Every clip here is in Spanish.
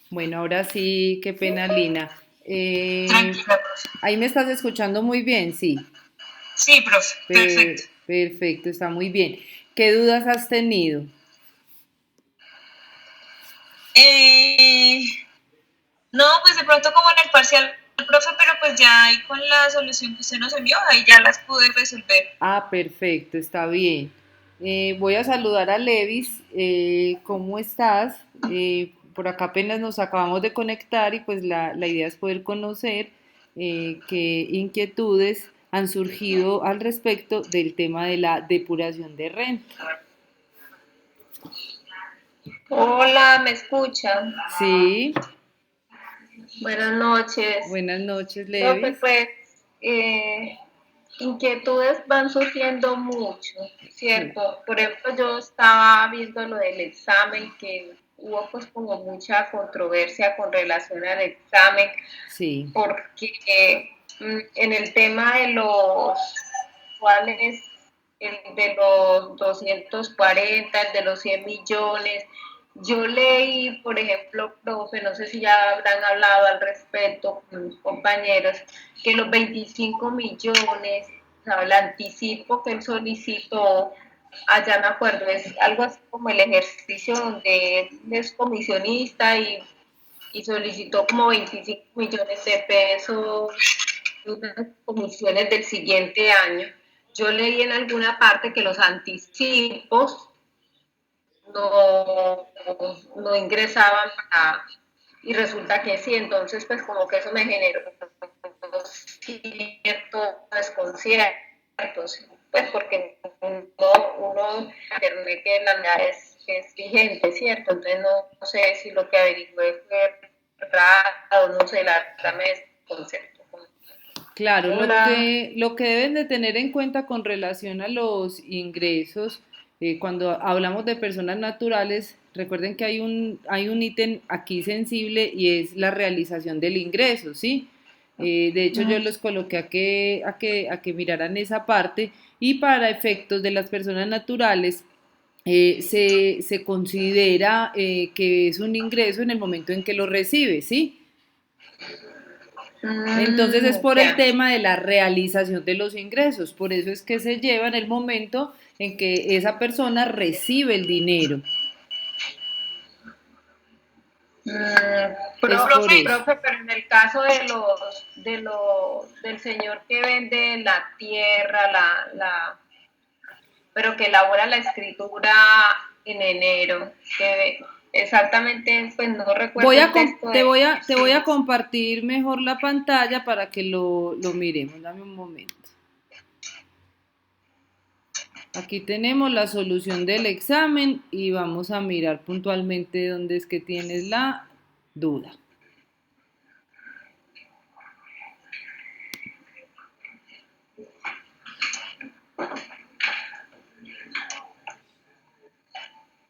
Bueno, ahora sí, qué pena, Lina. Tranquila, profe. Ahí me estás escuchando muy bien, sí. Sí, profe, perfecto. Perfecto, está muy bien. ¿Qué dudas has tenido? Eh, no, pues de pronto como en el parcial, profe, pero pues ya ahí con la solución que usted nos envió, ahí ya las pude resolver. Ah, perfecto, está bien. Voy a saludar a Levis. ¿Cómo estás? Por acá apenas nos acabamos de conectar y pues la idea es poder conocer qué inquietudes han surgido al respecto del tema de la depuración de renta. Hola, ¿me escuchan? Sí, Buenas noches. buenas noches, Profe, Levis. pues eh, inquietudes van surgiendo mucho, Sí, ¿cierto? Por ejemplo, yo estaba viendo lo del examen, que hubo pues como mucha controversia con relación al examen, sí. porque en el tema de los, ¿cuál es? El de los 240, el de los 100 millones. Yo leí, por ejemplo, profe, no sé si ya habrán hablado al respecto con mis compañeros, que los 25 millones, o sea, el anticipo que él solicitó, allá me acuerdo, es algo así como el ejercicio donde él es comisionista y solicitó como 25 millones de pesos unas comisiones del siguiente año. Yo leí en alguna parte que los anticipos no, no ingresaban para, y resulta que sí, entonces pues como que eso me generó cierto desconcierto, pues porque uno internet que la verdad es vigente, ¿cierto? Entonces no sé si lo que averigüé fue raro, no sé, la verdad me desconcertó. Claro, Hola. lo que deben de tener en cuenta con relación a los ingresos, cuando hablamos de personas naturales, recuerden que hay un ítem aquí sensible y es la realización del ingreso, ¿sí? De hecho, yo los coloqué a que miraran esa parte y para efectos de las personas naturales, se considera que es un ingreso en el momento en que lo recibe, ¿sí? Entonces es por el Ya. tema de la realización de los ingresos, por eso es que se lleva en el momento en que esa persona recibe el dinero. Es por eso. Profe, pero en el caso del señor que vende la tierra, pero que elabora la escritura en enero, que exactamente, pues no recuerdo el texto de Te voy a sí. compartir mejor la pantalla para que lo miremos. Dame un momento. Aquí tenemos la solución del examen y vamos a mirar puntualmente dónde es que tienes la duda.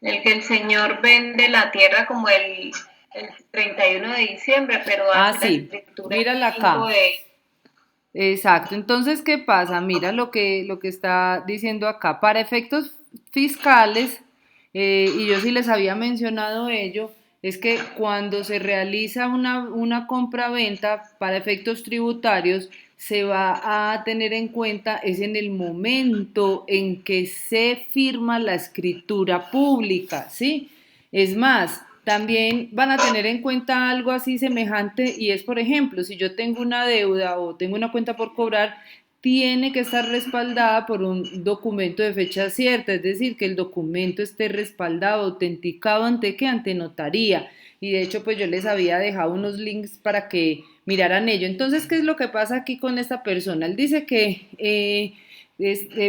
El que el señor vende la tierra como el 31 de diciembre, pero Ah, hace la sí, escritura el mírala 5 acá. de... Exacto. Entonces, ¿qué pasa? Mira lo que está diciendo acá. Para efectos fiscales, y yo sí les había mencionado ello, es que cuando se realiza una compra-venta para efectos tributarios, se va a tener en cuenta es en el momento en que se firma la escritura pública, ¿sí? Es más, también van a tener en cuenta algo así semejante y es, por ejemplo, si yo tengo una deuda o tengo una cuenta por cobrar, tiene que estar respaldada por un documento de fecha cierta, es decir, que el documento esté respaldado, autenticado ante qué, ante notaría. Y de hecho, pues yo les había dejado unos links para que miraran ello. Entonces, ¿qué es lo que pasa aquí con esta persona? Él dice que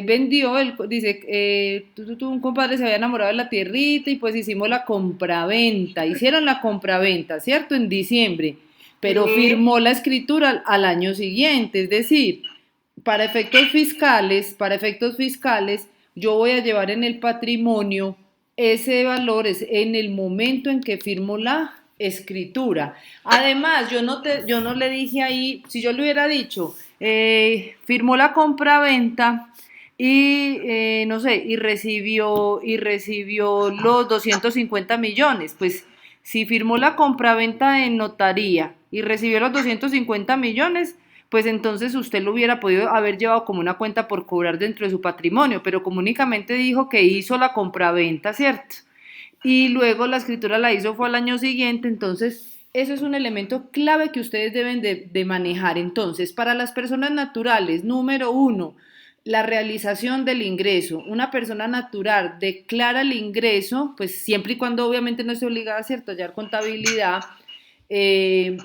vendió, él, dice, un compadre se había enamorado de la tierrita y pues hicimos la compraventa, hicieron la compraventa, ¿cierto? En diciembre, pero Sí. firmó la escritura al año siguiente, es decir, para efectos fiscales, yo voy a llevar en el patrimonio ese valor es en el momento en que firmo la escritura. Además, yo no le dije ahí, si yo le hubiera dicho, firmó la compra-venta y no sé, y recibió los 250 millones, pues Si firmó la compraventa en notaría y recibió los 250 millones, pues entonces usted lo hubiera podido haber llevado como una cuenta por cobrar dentro de su patrimonio, pero como únicamente dijo que hizo la compraventa, ¿cierto? Y luego la escritura la hizo fue al año siguiente, entonces eso es un elemento clave que ustedes deben de manejar. Entonces, para las personas naturales, número uno, la realización del ingreso. Una persona natural declara el ingreso, pues siempre y cuando obviamente no esté obligada, ¿cierto?, a hallar contabilidad, eh,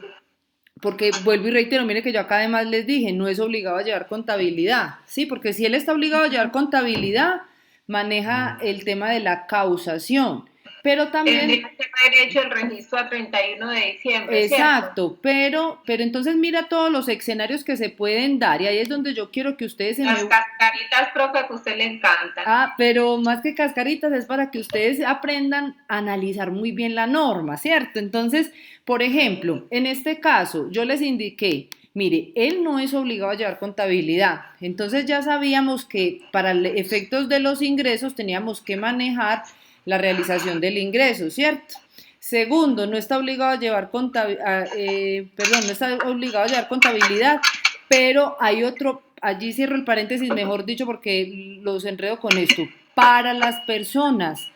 porque vuelvo y reitero, mire que yo acá además les dije, no es obligado a llevar contabilidad, ¿sí? Porque si él está obligado a llevar contabilidad, maneja el tema de la causación, pero Él también, tiene que haber hecho el registro a 31 de diciembre, ¿cierto? exacto, pero entonces mira todos los escenarios que se pueden dar y ahí es donde yo quiero que ustedes se Las me... cascaritas, profe, que a usted le encantan. Ah, pero más que cascaritas es para que ustedes aprendan a analizar muy bien la norma, ¿cierto? Entonces, por ejemplo, en este caso, yo les indiqué, mire, él no es obligado a llevar contabilidad. Entonces ya sabíamos que para efectos de los ingresos teníamos que manejar la realización del ingreso, ¿cierto? Segundo, no está obligado a llevar no está obligado a llevar contabilidad, pero hay otro, allí cierro el paréntesis, mejor dicho, porque los enredo con esto. Para las personas,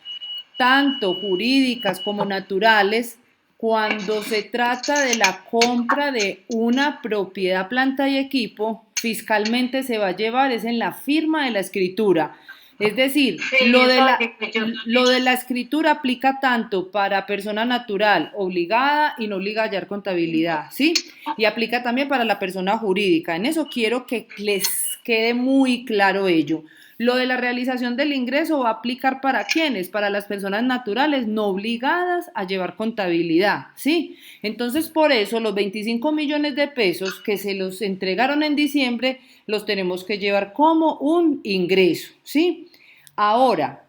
tanto jurídicas como naturales, cuando se trata de la compra de una propiedad, planta y equipo, fiscalmente se va a llevar es en la firma de la escritura. Es decir, Sí, eso es que yo lo de la escritura aplica tanto para persona natural obligada y no obligada a hallar contabilidad, ¿sí? Y aplica también para la persona jurídica. En eso quiero que les quede muy claro ello. Lo de la realización del ingreso va a aplicar para quiénes, para las personas naturales no obligadas a llevar contabilidad, ¿sí? Entonces, por eso los 25 millones de pesos que se los entregaron en diciembre los tenemos que llevar como un ingreso, ¿sí? Ahora,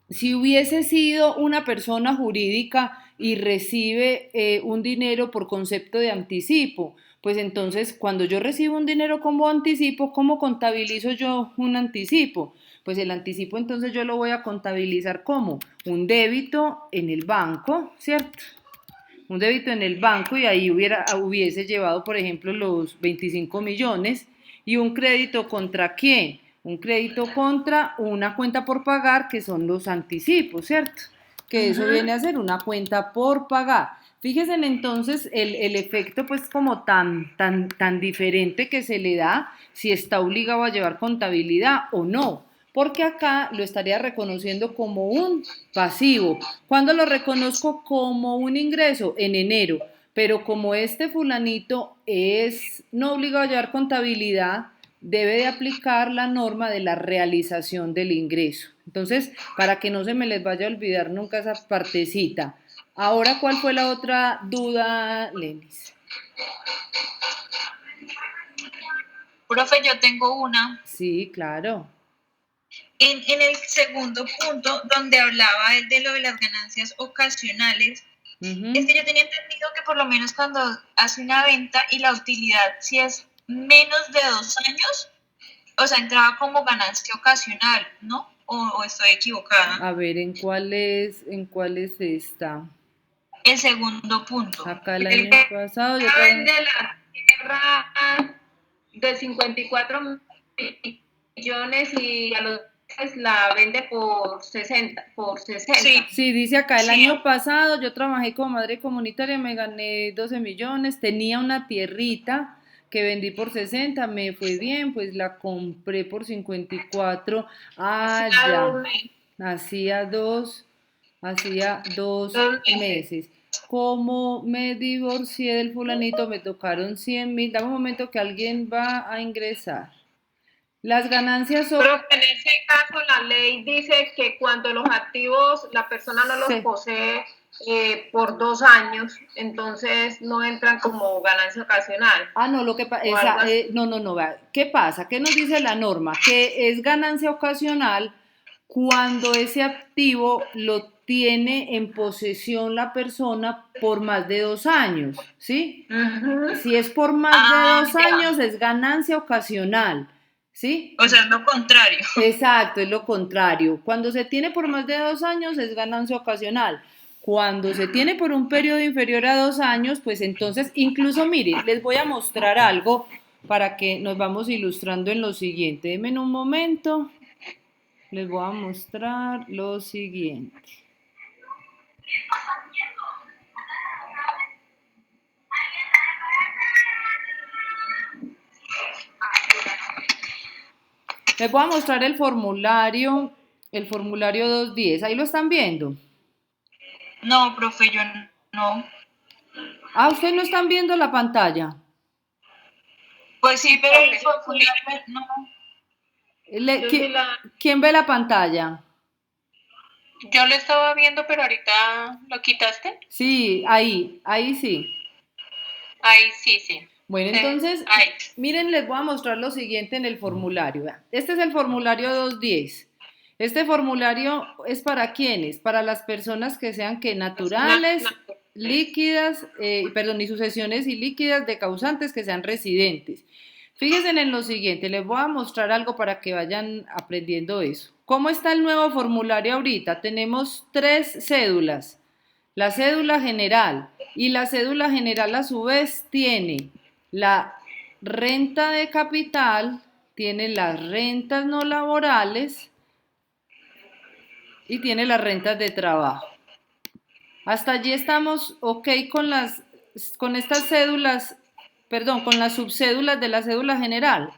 si hubiese sido una persona jurídica y recibe un dinero por concepto de anticipo, pues entonces cuando yo recibo un dinero como anticipo, ¿cómo contabilizo yo un anticipo? Pues el anticipo entonces yo lo voy a contabilizar como un débito en el banco, ¿cierto? Un débito en el banco y ahí hubiese llevado, por ejemplo, los 25 millones y un crédito contra quién, un crédito contra una cuenta por pagar que son los anticipos, ¿cierto? Que eso viene a ser una cuenta por pagar. Fíjense entonces el efecto pues como tan diferente que se le da si está obligado a llevar contabilidad o no, porque acá lo estaría reconociendo como un pasivo. ¿Cuándo lo reconozco como un ingreso? En enero. Pero como este fulanito es no obligado a llevar contabilidad, debe de aplicar la norma de la realización del ingreso. Entonces, para que no se me les vaya a olvidar nunca esa partecita. Ahora, ¿cuál fue la otra duda, Lenis? Profe, yo tengo una. Sí, claro. En el segundo punto, donde hablaba él de lo de las ganancias ocasionales, es Ujú. que yo tenía entendido que por lo menos cuando hace una venta y la utilidad, si es menos de 2 años, o sea, entraba como ganancia ocasional, ¿no? O estoy equivocada. A ver, ¿en cuáles está? El segundo punto. Acá el el año que pasado yo vende trabajé. la tierra de 54 millones y a los meses la vende por 60, por 60. Sí, Sí, dice acá, el sí. año pasado yo trabajé como madre comunitaria, me gané 12 millones, tenía una tierrita que vendí por 60, me fue bien, pues la compré por 54. Ah, Hacía ya, 2 meses. hacía dos, hacía dos 2 meses. meses. Como me divorcié del fulanito, me tocaron 100.000. Dame un momento que alguien va a ingresar. Las ganancias son... Pero en ese caso la ley dice que cuando los activos la persona no los Sí. posee por 2 años, entonces no entran como ganancia ocasional Ah, no, lo que pasa, o algo así. no, vea, ¿qué pasa? ¿Qué nos dice la norma? Que es ganancia ocasional cuando ese activo lo tiene en posesión la persona por más de 2 años, ¿sí? Si es por más de Ah, 2 años, ya. es ganancia ocasional, ¿sí? O sea, es lo contrario. Exacto, es lo contrario. Cuando se tiene por más de 2 años, es ganancia ocasional. Cuando se tiene por un periodo inferior a 2 años, pues entonces, incluso mire, les voy a mostrar algo para que nos vamos ilustrando en lo siguiente. Denme un momento, les voy a mostrar lo siguiente. Les voy a mostrar el formulario 210. ¿Ahí lo están viendo? No, profe, yo no. Ah, ¿ustedes no están viendo la pantalla? Pues sí, pero el formulario no. ¿Quién ve la pantalla? Yo lo estaba viendo, pero ahorita lo quitaste. Sí, ahí sí. Ahí sí. Bueno, entonces, miren, les voy a mostrar lo siguiente en el formulario. Este es el formulario 210. Este formulario es para ¿quiénes? Para las personas que sean naturales, líquidas, y sucesiones ilíquidas de causantes que sean residentes. Fíjense en lo siguiente, les voy a mostrar algo para que vayan aprendiendo eso. ¿Cómo está el nuevo formulario ahorita? Tenemos 3 cédulas. La cédula general, y la cédula general a su vez tiene la renta de capital, tiene las rentas no laborales y tiene las rentas de trabajo. Hasta allí estamos ok con estas cédulas, perdón, con las subcédulas de la cédula general.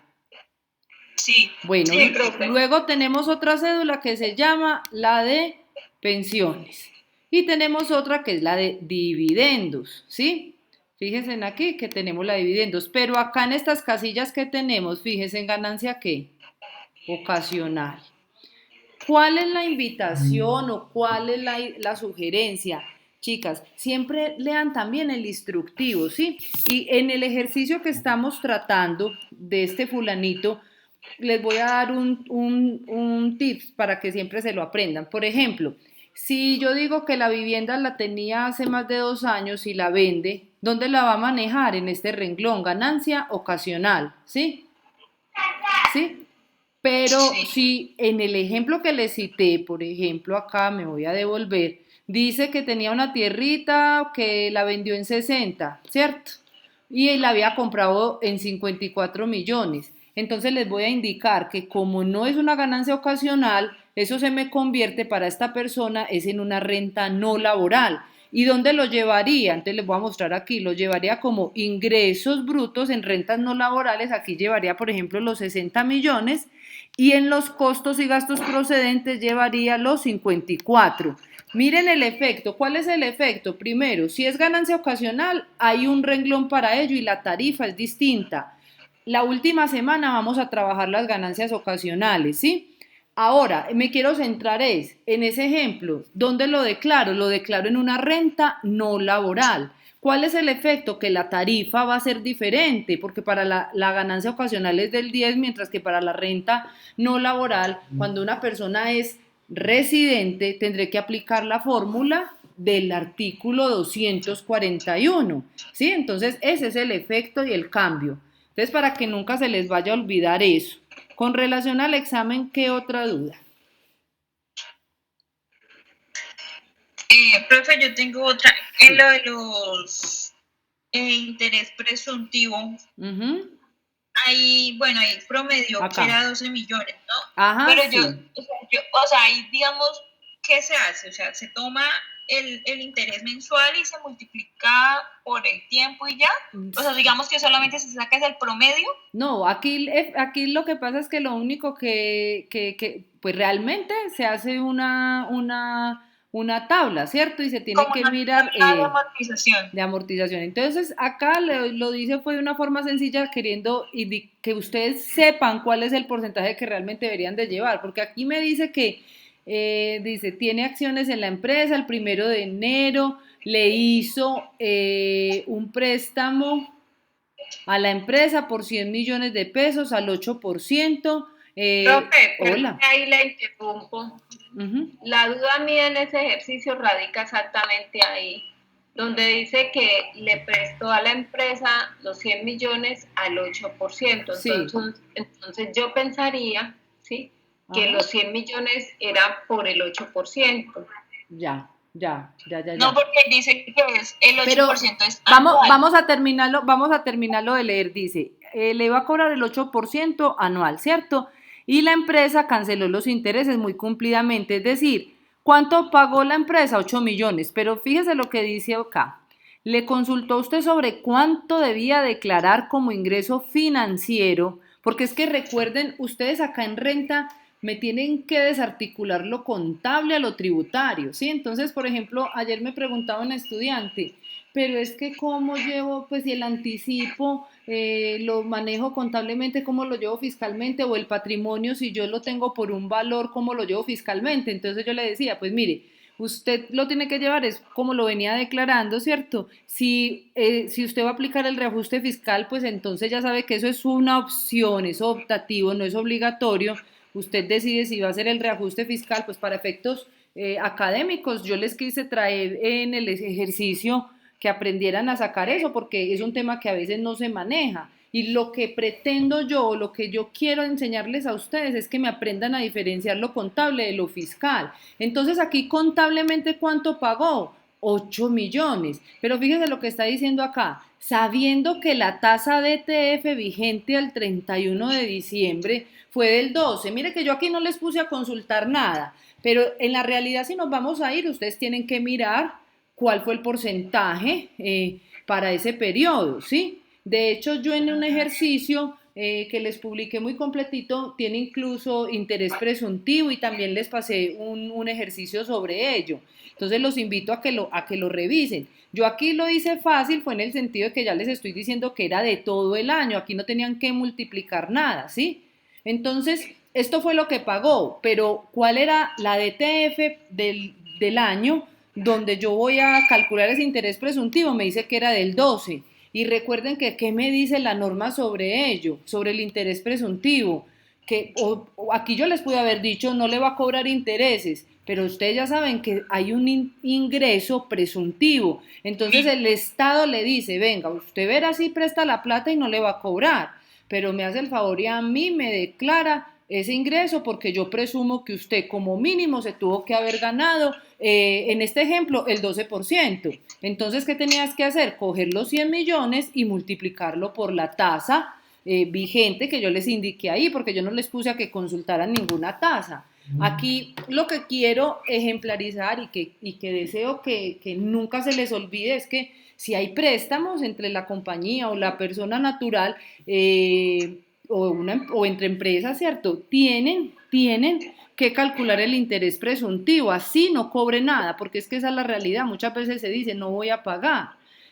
Sí. Bueno, sí, luego tenemos otra cédula que se llama la de pensiones. Y tenemos otra que es la de dividendos, ¿sí? Fíjense en aquí que tenemos la de dividendos, pero acá en estas casillas que tenemos, fíjense en ganancia ¿qué? Ocasional. ¿Cuál es la invitación o cuál es la sugerencia? Chicas, siempre lean también el instructivo, ¿sí? Y en el ejercicio que estamos tratando de este fulanito, les voy a dar un tips para que siempre se lo aprendan. Por ejemplo, si yo digo que la vivienda la tenía hace más de 2 años y la vende, ¿dónde la va a manejar? En este renglón, ganancia ocasional, ¿sí? ¿Sí? Pero si en el ejemplo que les cité, por ejemplo, acá me voy a devolver, dice que tenía una tierrita que la vendió en 60, ¿cierto? Y la había comprado en 54 millones. Entonces les voy a indicar que como no es una ganancia ocasional, eso se me convierte para esta persona es en una renta no laboral. ¿Y dónde lo llevaría? Entonces les voy a mostrar aquí, lo llevaría como ingresos brutos en rentas no laborales, aquí llevaría por ejemplo los 60 millones y en los costos y gastos procedentes llevaría los 54. Miren el efecto. ¿Cuál es el efecto? Primero, si es ganancia ocasional, hay un renglón para ello y la tarifa es distinta. La última semana vamos a trabajar las ganancias ocasionales, ¿sí? Ahora, me quiero centrar en ese ejemplo. ¿Dónde lo declaro? Lo declaro en una renta no laboral. ¿Cuál es el efecto? Que la tarifa va a ser diferente, porque para la ganancia ocasional es del 10, mientras que para la renta no laboral, cuando una persona es residente, tendré que aplicar la fórmula del artículo 241, ¿sí? Entonces, ese es el efecto y el cambio. Entonces, para que nunca se les vaya a olvidar eso. Con relación al examen, ¿qué otra duda? Profe, yo tengo otra. En lo de los interés presuntivo, ahí, bueno, ahí promedio que era 12 millones, ¿no? Ajá, pero sí. o sea, ahí digamos, ¿qué se hace? O sea, se toma el interés mensual y se multiplica por el tiempo y ya. O sea, digamos que solamente se saca es el promedio. No, aquí lo que pasa es que lo único que pues realmente se hace una tabla, ¿cierto? Y se tiene como que una mirar tabla de amortización. De amortización. Entonces, acá lo dice fue de una forma sencilla, queriendo que ustedes sepan cuál es el porcentaje que realmente deberían de llevar, porque aquí me dice que dice, tiene acciones en la empresa, el 1 de enero le hizo un préstamo a la empresa por 100 millones de pesos al 8%. Profe, Hola. Ahí la interrumpo. La duda mía en ese ejercicio radica exactamente ahí, donde dice que le prestó a la empresa los 100 millones al 8%. Entonces yo pensaría, ¿sí?, que los 100 millones eran por el 8%. Ya. Ya. No, porque dice que es el Pero 8% es vamos, anual. vamos a terminarlo de leer. Dice, le va a cobrar el 8% anual, ¿cierto? Y la empresa canceló los intereses muy cumplidamente. Es decir, ¿cuánto pagó la empresa? 8 millones. Pero fíjese lo que dice acá. Le consultó a usted sobre cuánto debía declarar como ingreso financiero, porque es que recuerden, ustedes acá en renta me tienen que desarticular lo contable a lo tributario, ¿sí? Entonces, por ejemplo, ayer me preguntaba un estudiante, pero es que cómo llevo, pues si el anticipo lo manejo contablemente, cómo lo llevo fiscalmente, o el patrimonio, si yo lo tengo por un valor, cómo lo llevo fiscalmente. Entonces yo le decía, pues mire, usted lo tiene que llevar, es como lo venía declarando, ¿cierto? Si usted va a aplicar el reajuste fiscal, pues entonces ya sabe que eso es una opción, es optativo, no es obligatorio. Usted decide si va a hacer el reajuste fiscal, pues para efectos académicos, yo les quise traer en el ejercicio que aprendieran a sacar eso, porque es un tema que a veces no se maneja. Y lo que pretendo yo, lo que yo quiero enseñarles a ustedes es que me aprendan a diferenciar lo contable de lo fiscal. Entonces aquí contablemente, ¿cuánto pagó? 8 millones. Pero fíjese lo que está diciendo acá. Sabiendo que la tasa de ETF vigente al 31 de diciembre fue del 12. Mire que yo aquí no les puse a consultar nada, pero en la realidad si nos vamos a ir, ustedes tienen que mirar cuál fue el porcentaje para ese periodo, ¿sí? De hecho, yo en un ejercicio que les publiqué muy completito, tiene incluso interés presuntivo y también les pasé un ejercicio sobre ello. Entonces los invito a que lo revisen. Yo aquí lo hice fácil, fue en el sentido de que ya les estoy diciendo que era de todo el año, aquí no tenían que multiplicar nada, ¿sí? Entonces, esto fue lo que pagó, pero ¿cuál era la DTF del año donde yo voy a calcular ese interés presuntivo? Me dice que era del 12. Y recuerden que, ¿qué me dice la norma sobre ello? Sobre el interés presuntivo. O aquí yo les pude haber dicho, no le va a cobrar intereses, pero ustedes ya saben que hay un ingreso presuntivo. Entonces el Estado le dice, venga, usted verá si presta la plata y no le va a cobrar, pero me hace el favor y a mí me declara ese ingreso porque yo presumo que usted como mínimo se tuvo que haber ganado, en este ejemplo, el 12%. Entonces, ¿qué tenías que hacer? Coger los 100 millones y multiplicarlo por la tasa vigente que yo les indiqué ahí, porque yo no les puse a que consultaran ninguna tasa. Aquí lo que quiero ejemplarizar y que deseo que nunca se les olvide es que si hay préstamos entre la compañía o la persona natural o entre empresas, ¿cierto? Tienen que calcular el interés presuntivo, así no cobre nada, porque es que esa es la realidad. Muchas veces se dice, no voy a pagar,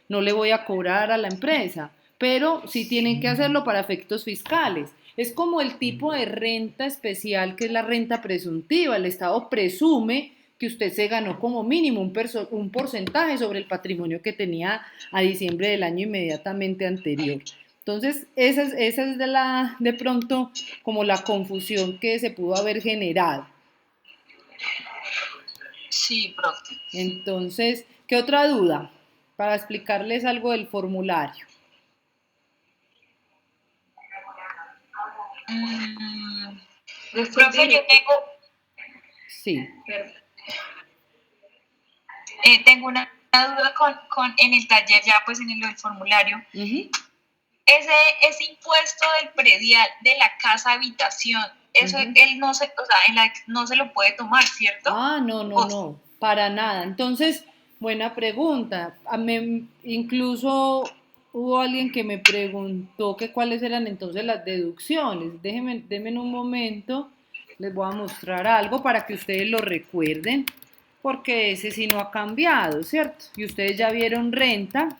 no le voy a cobrar a la empresa, pero sí tienen que hacerlo para efectos fiscales. Es como el tipo de renta especial que es la renta presuntiva. El Estado presume que usted se ganó como mínimo un porcentaje sobre el patrimonio que tenía a diciembre del año inmediatamente anterior. Entonces, esa es de pronto como la confusión que se pudo haber generado. Sí, profe. Entonces, ¿qué otra duda? Para explicarles algo del formulario. Mm, Después profe, de... Sí. tengo una duda en el taller, ya pues en el formulario. Uh-huh. Ese impuesto del predial de la casa habitación, eso él no se, o sea, no se lo puede tomar, ¿cierto? Ah, no, para nada. Entonces, buena pregunta. Incluso hubo alguien que me preguntó que cuáles eran entonces las deducciones. Denme un momento, les voy a mostrar algo para que ustedes lo recuerden, porque ese sí no ha cambiado, ¿cierto? Y ustedes ya vieron renta,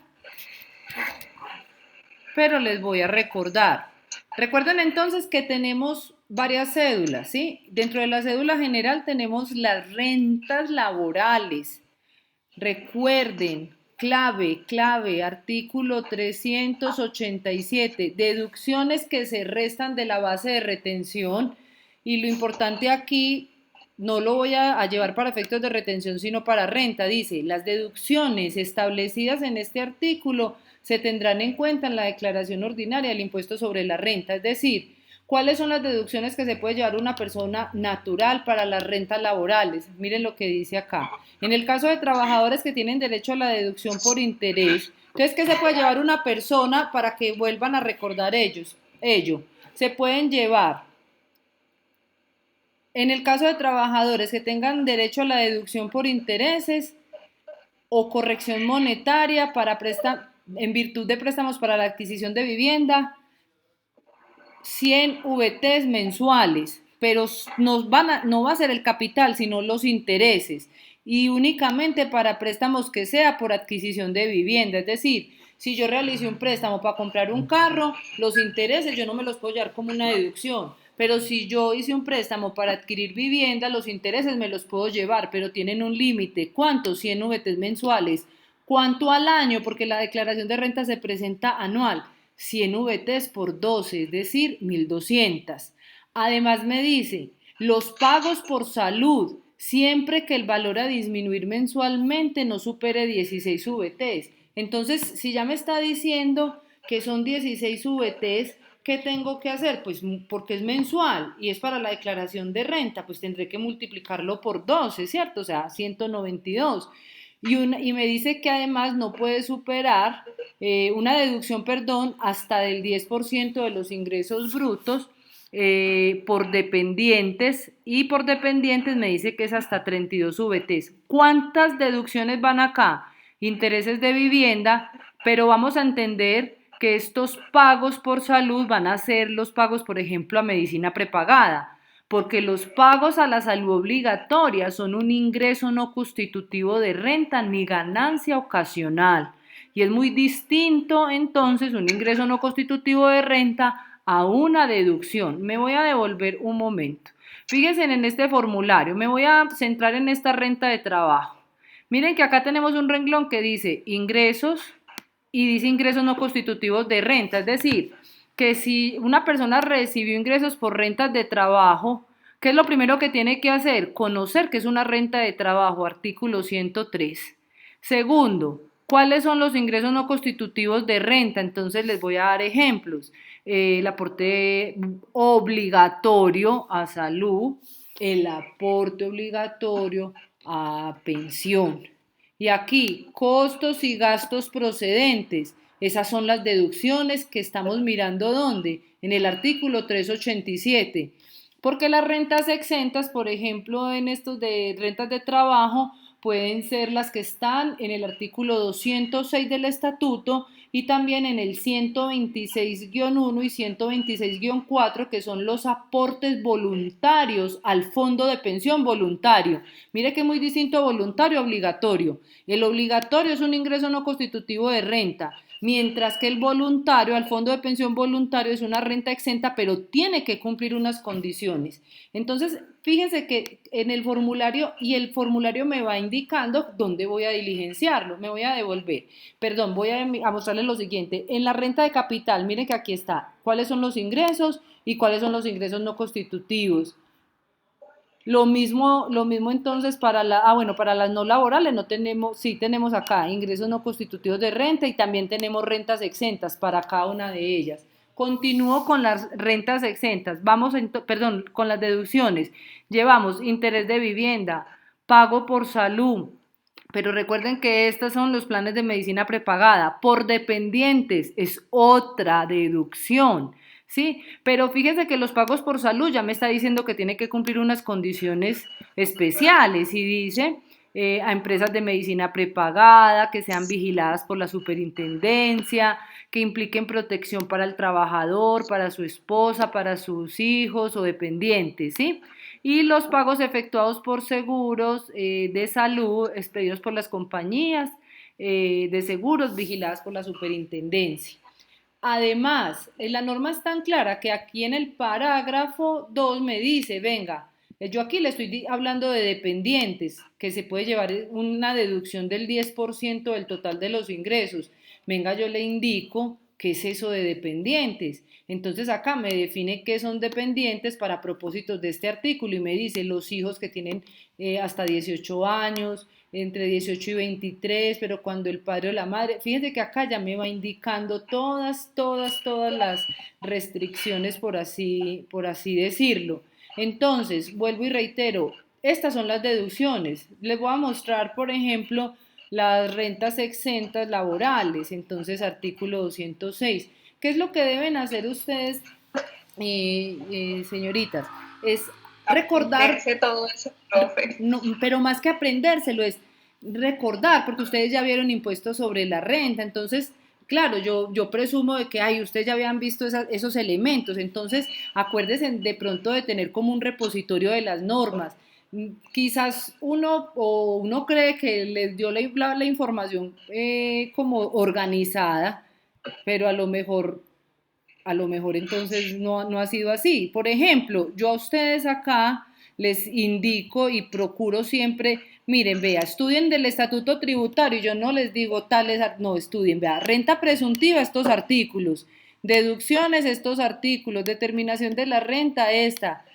pero les voy a recordar. Recuerden entonces que tenemos varias cédulas, ¿sí? Dentro de la cédula general tenemos las rentas laborales. Recuerden, clave, artículo 387, deducciones que se restan de la base de retención. Y lo importante aquí, no lo voy a llevar para efectos de retención, sino para renta. Dice, las deducciones establecidas en este artículo se tendrán en cuenta en la declaración ordinaria del impuesto sobre la renta. Es decir, ¿Cuáles son las deducciones que se puede llevar una persona natural para las rentas laborales? Miren lo que dice acá. En el caso de trabajadores que tienen derecho a la deducción por interés, entonces, ¿qué se puede llevar una persona para que vuelvan a recordar ello? Se pueden llevar, en el caso de trabajadores que tengan derecho a la deducción por intereses o corrección monetaria en virtud de préstamos para la adquisición de vivienda, 100 VTs mensuales, pero no va a ser el capital, sino los intereses, y únicamente para préstamos que sea por adquisición de vivienda. Es decir, si yo realicé un préstamo para comprar un carro, los intereses yo no me los puedo llevar como una deducción, pero si yo hice un préstamo para adquirir vivienda, los intereses me los puedo llevar, pero tienen un límite. ¿Cuánto? 100 VTs mensuales. ¿Cuánto al año? Porque la declaración de renta se presenta anual. 100 VTs por 12, es decir, 1.200. Además me dice, los pagos por salud, siempre que el valor a disminuir mensualmente no supere 16 VTs. Entonces, si ya me está diciendo que son 16 VTs, ¿qué tengo que hacer? Pues porque es mensual y es para la declaración de renta, pues tendré que multiplicarlo por 12, ¿cierto? O sea, 192. Y me dice que además no puede superar una deducción, perdón, hasta del 10% de los ingresos brutos por dependientes, y por dependientes me dice que es hasta 32 VTs. ¿Cuántas deducciones van acá? Intereses de vivienda, pero vamos a entender que estos pagos por salud van a ser los pagos, por ejemplo, a medicina prepagada, porque los pagos a la salud obligatoria son un ingreso no constitutivo de renta ni ganancia ocasional. Y es muy distinto entonces un ingreso no constitutivo de renta a una deducción. Me voy a devolver un momento. Fíjense en este formulario, me voy a centrar en esta renta de trabajo. Miren que acá tenemos un renglón que dice ingresos y dice ingresos no constitutivos de renta, es decir, que si una persona recibió ingresos por rentas de trabajo, ¿qué es lo primero que tiene que hacer? Conocer qué es una renta de trabajo, artículo 103. Segundo, ¿cuáles son los ingresos no constitutivos de renta? Entonces les voy a dar ejemplos. El aporte obligatorio a salud, el aporte obligatorio a pensión. Y aquí, costos y gastos procedentes. Esas son las deducciones que estamos mirando ¿dónde? En el artículo 387. Porque las rentas exentas, por ejemplo, en estos de rentas de trabajo, pueden ser las que están en el artículo 206 del estatuto y también en el 126-1 y 126-4, que son los aportes voluntarios al fondo de pensión voluntario. Mire que es muy distinto a voluntario a obligatorio. El obligatorio es un ingreso no constitutivo de renta, mientras que el voluntario, al fondo de pensión voluntario, es una renta exenta, pero tiene que cumplir unas condiciones. Entonces, fíjense que en el formulario, y el formulario me va indicando dónde voy a diligenciarlo, me voy a devolver. Perdón, voy a mostrarles lo siguiente. En la renta de capital, miren que aquí está, cuáles son los ingresos y cuáles son los ingresos no constitutivos. Lo mismo entonces para las no laborales no tenemos, sí tenemos acá ingresos no constitutivos de renta y también tenemos rentas exentas para cada una de ellas. Continúo con las rentas exentas, con las deducciones. Llevamos interés de vivienda, pago por salud, pero recuerden que estos son los planes de medicina prepagada. Por dependientes es otra deducción. Sí, pero fíjense que los pagos por salud ya me está diciendo que tiene que cumplir unas condiciones especiales y dice a empresas de medicina prepagada que sean vigiladas por la superintendencia, que impliquen protección para el trabajador, para su esposa, para sus hijos o dependientes, ¿sí? Y los pagos efectuados por seguros de salud expedidos por las compañías de seguros vigiladas por la superintendencia. Además, la norma es tan clara que aquí en el parágrafo 2 me dice, venga, yo aquí le estoy hablando de dependientes, que se puede llevar una deducción del 10% del total de los ingresos. Venga, yo le indico ¿qué es eso de dependientes? Entonces acá me define qué son dependientes para propósitos de este artículo y me dice los hijos que tienen hasta 18 años, entre 18 y 23, pero cuando el padre o la madre, fíjense que acá ya me va indicando todas las restricciones por así decirlo. Entonces, vuelvo y reitero, estas son las deducciones. Les voy a mostrar, por ejemplo, las rentas exentas laborales, entonces artículo 206. ¿Qué es lo que deben hacer ustedes, señoritas? Es recordar, Aprenderse todo eso, profe. no, pero más que aprendérselo es recordar, porque ustedes ya vieron impuestos sobre la renta, entonces, claro, yo presumo de que, ay, ustedes ya habían visto esos elementos, entonces acuérdense de pronto de tener como un repositorio de las normas. Quizás uno cree que les dio la información como organizada, pero a lo mejor entonces no ha sido así. Por ejemplo, yo a ustedes acá les indico y procuro siempre, miren, vea, estudien del estatuto tributario, yo no les digo tales, no, estudien, vea, renta presuntiva, estos artículos, deducciones, estos artículos, determinación de la renta, esta,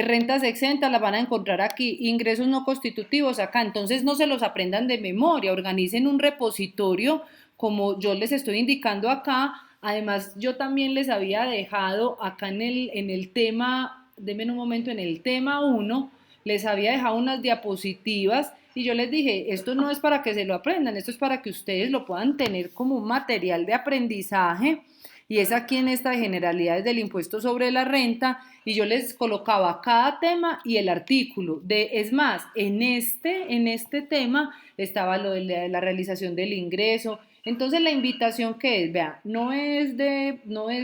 rentas exentas las van a encontrar aquí, ingresos no constitutivos acá, entonces no se los aprendan de memoria, organicen un repositorio como yo les estoy indicando acá. Además, yo también les había dejado acá en el tema, denme un momento, en el tema uno les había dejado unas diapositivas y yo les dije, esto no es para que se lo aprendan, esto es para que ustedes lo puedan tener como un material de aprendizaje y es aquí en esta de generalidades del impuesto sobre la renta y yo les colocaba cada tema y el artículo. Es más, en este tema estaba lo de la realización del ingreso. Entonces la invitación que es, vea, no es de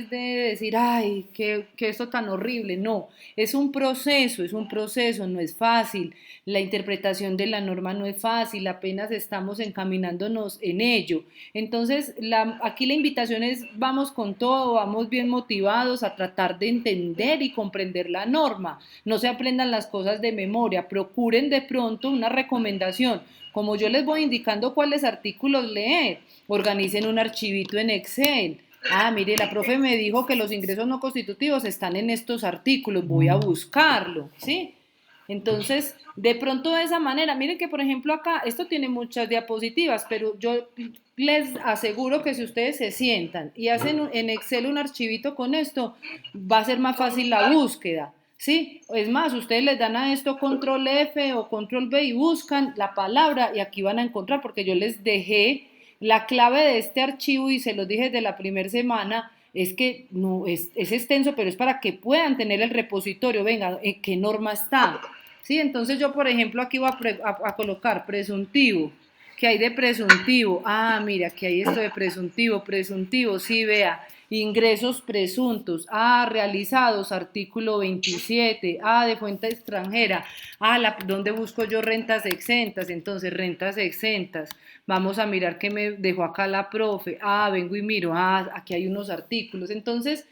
decir, ay, que esto tan horrible, no, es un proceso, no es fácil, la interpretación de la norma no es fácil, apenas estamos encaminándonos en ello. Entonces, aquí la invitación es, vamos con todo, vamos bien motivados a tratar de entender y comprender la norma, no se aprendan las cosas de memoria, procuren de pronto una recomendación, como yo les voy indicando cuáles artículos leer, organicen un archivito en Excel. Ah, mire, la profe me dijo que los ingresos no constitutivos están en estos artículos, voy a buscarlo, ¿sí? Entonces, de pronto de esa manera, miren que por ejemplo acá, esto tiene muchas diapositivas, pero yo les aseguro que si ustedes se sientan y hacen en Excel un archivito con esto, va a ser más fácil la búsqueda. Sí, es más, ustedes les dan a esto control F o control B y buscan la palabra y aquí van a encontrar, porque yo les dejé la clave de este archivo y se los dije desde la primera semana, es que no es extenso, pero es para que puedan tener el repositorio, venga, ¿en qué norma está? Sí, entonces yo, por ejemplo, aquí voy a colocar presuntivo. ¿Qué hay de presuntivo? Ah, mira, aquí hay esto de presuntivo, sí, vea, ingresos presuntos, realizados, artículo 27, de fuente extranjera, ¿dónde busco yo rentas exentas? Entonces, rentas exentas, vamos a mirar qué me dejó acá la profe, vengo y miro, aquí hay unos artículos, entonces,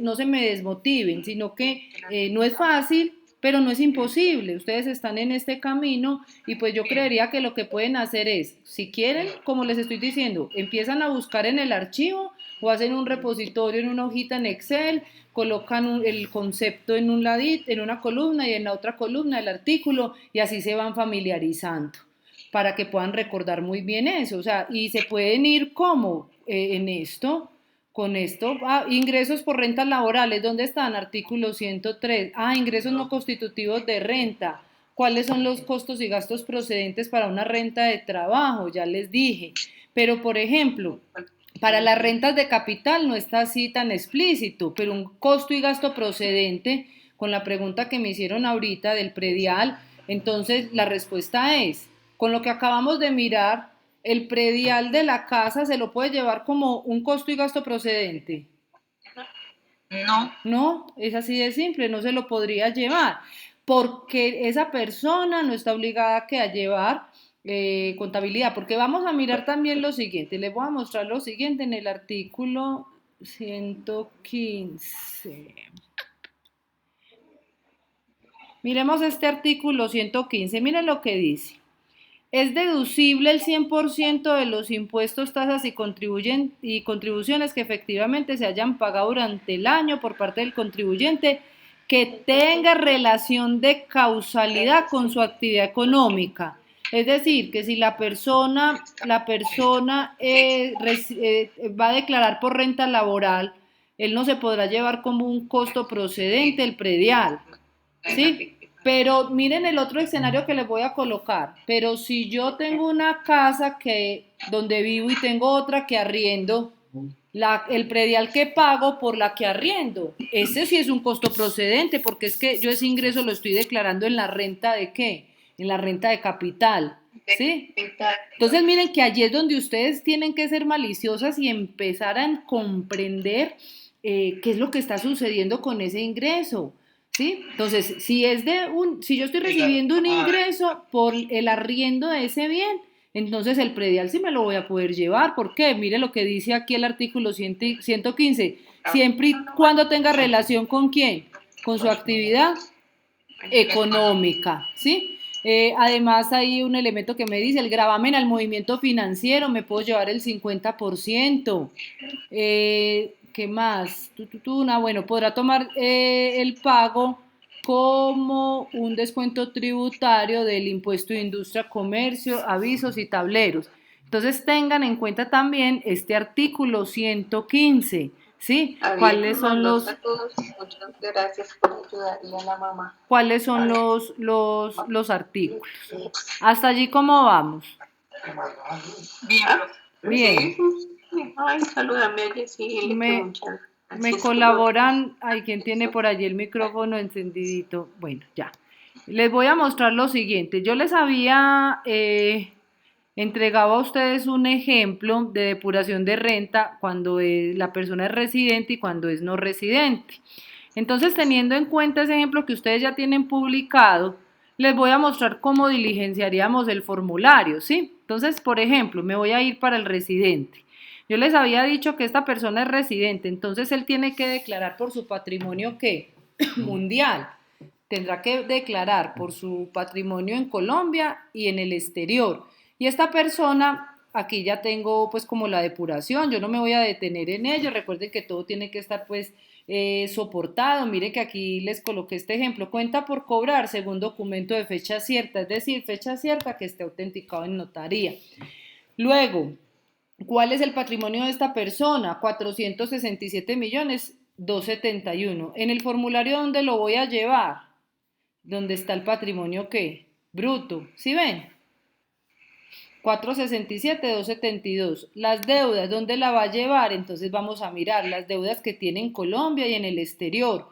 no se me desmotiven, sino que no es fácil, pero no es imposible, ustedes están en este camino y pues yo creería que lo que pueden hacer es, si quieren, como les estoy diciendo, empiezan a buscar en el archivo o hacen un repositorio en una hojita en Excel, colocan el concepto en un ladito, en una columna y en la otra columna el artículo y así se van familiarizando para que puedan recordar muy bien eso, o sea, y se pueden ir como en esto, con esto, ingresos por rentas laborales, ¿dónde están? Artículo 103. Ingresos no constitutivos de renta. ¿Cuáles son los costos y gastos procedentes para una renta de trabajo? Ya les dije. Pero, por ejemplo, para las rentas de capital no está así tan explícito, pero un costo y gasto procedente, con la pregunta que me hicieron ahorita del predial, entonces la respuesta es, con lo que acabamos de mirar, el predial de la casa se lo puede llevar como un costo y gasto procedente. No. No, es así de simple, no se lo podría llevar, porque esa persona no está obligada a llevar contabilidad, porque vamos a mirar también lo siguiente, les voy a mostrar lo siguiente en el artículo 115. Miremos este artículo 115, miren lo que dice. Es deducible el 100% de los impuestos, tasas y contribuciones que efectivamente se hayan pagado durante el año por parte del contribuyente que tenga relación de causalidad con su actividad económica. Es decir, que si la persona va a declarar por renta laboral, él no se podrá llevar como un costo procedente el predial, ¿sí? Pero miren el otro escenario que les voy a colocar. Pero si yo tengo una casa donde vivo y tengo otra que arriendo, el predial que pago por la que arriendo, ese sí es un costo procedente, porque es que yo ese ingreso lo estoy declarando en la renta de ¿qué? En la renta de capital, ¿sí? Entonces miren que allí es donde ustedes tienen que ser maliciosas y empezar a comprender qué es lo que está sucediendo con ese ingreso. ¿Sí? Entonces, si yo estoy recibiendo un ingreso por el arriendo de ese bien, entonces el predial sí me lo voy a poder llevar. ¿Por qué? Mire lo que dice aquí el artículo 115. Siempre y cuando tenga relación con quién, con su actividad económica, ¿sí? Además hay un elemento que me dice, el gravamen al movimiento financiero, me puedo llevar el 50%. ¿Qué más? Bueno, podrá tomar el pago como un descuento tributario del impuesto de industria, comercio, avisos y tableros. Entonces tengan en cuenta también este artículo 115, ¿sí? Muchas gracias por ayudar a la mamá. ¿Cuáles son los artículos? Hasta allí, ¿cómo vamos? Bien. Ay, salúdame a Jessy. Me colaboran, hay quien tiene por allí el micrófono encendidito. Bueno, ya. Les voy a mostrar lo siguiente. Yo les había entregado a ustedes un ejemplo de depuración de renta cuando la persona es residente y cuando es no residente. Entonces, teniendo en cuenta ese ejemplo que ustedes ya tienen publicado, les voy a mostrar cómo diligenciaríamos el formulario, ¿sí? Entonces, por ejemplo, me voy a ir para el residente. Yo les había dicho que esta persona es residente, entonces él tiene que declarar por su patrimonio ¿qué? Mundial. Tendrá que declarar por su patrimonio en Colombia y en el exterior. Y esta persona, aquí ya tengo pues como la depuración, yo no me voy a detener en ello, recuerden que todo tiene que estar pues soportado. Mire que aquí les coloqué este ejemplo, cuenta por cobrar según documento de fecha cierta, es decir, fecha cierta que esté autenticado en notaría. Luego, ¿cuál es el patrimonio de esta persona? 467.271.000. En el formulario, ¿dónde lo voy a llevar? ¿Dónde está el patrimonio qué? Bruto. ¿Sí ven? 467.272. Las deudas, ¿dónde la va a llevar? Entonces vamos a mirar las deudas que tiene en Colombia y en el exterior.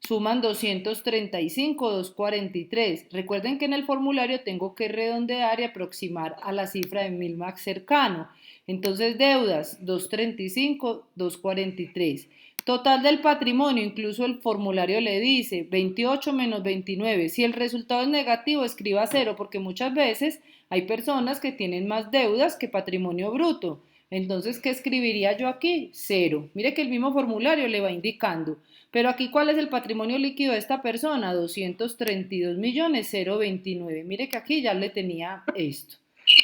Suman 235.243. Recuerden que en el formulario tengo que redondear y aproximar a la cifra de 1000 más cercano. Entonces deudas 235.243. Total del patrimonio, incluso el formulario le dice 28 menos 29. Si el resultado es negativo, escriba 0, porque muchas veces hay personas que tienen más deudas que patrimonio bruto. Entonces, ¿qué escribiría yo aquí? 0. Mire que el mismo formulario le va indicando. Pero aquí, ¿cuál es el patrimonio líquido de esta persona? 232.029.029. Mire que aquí ya le tenía esto.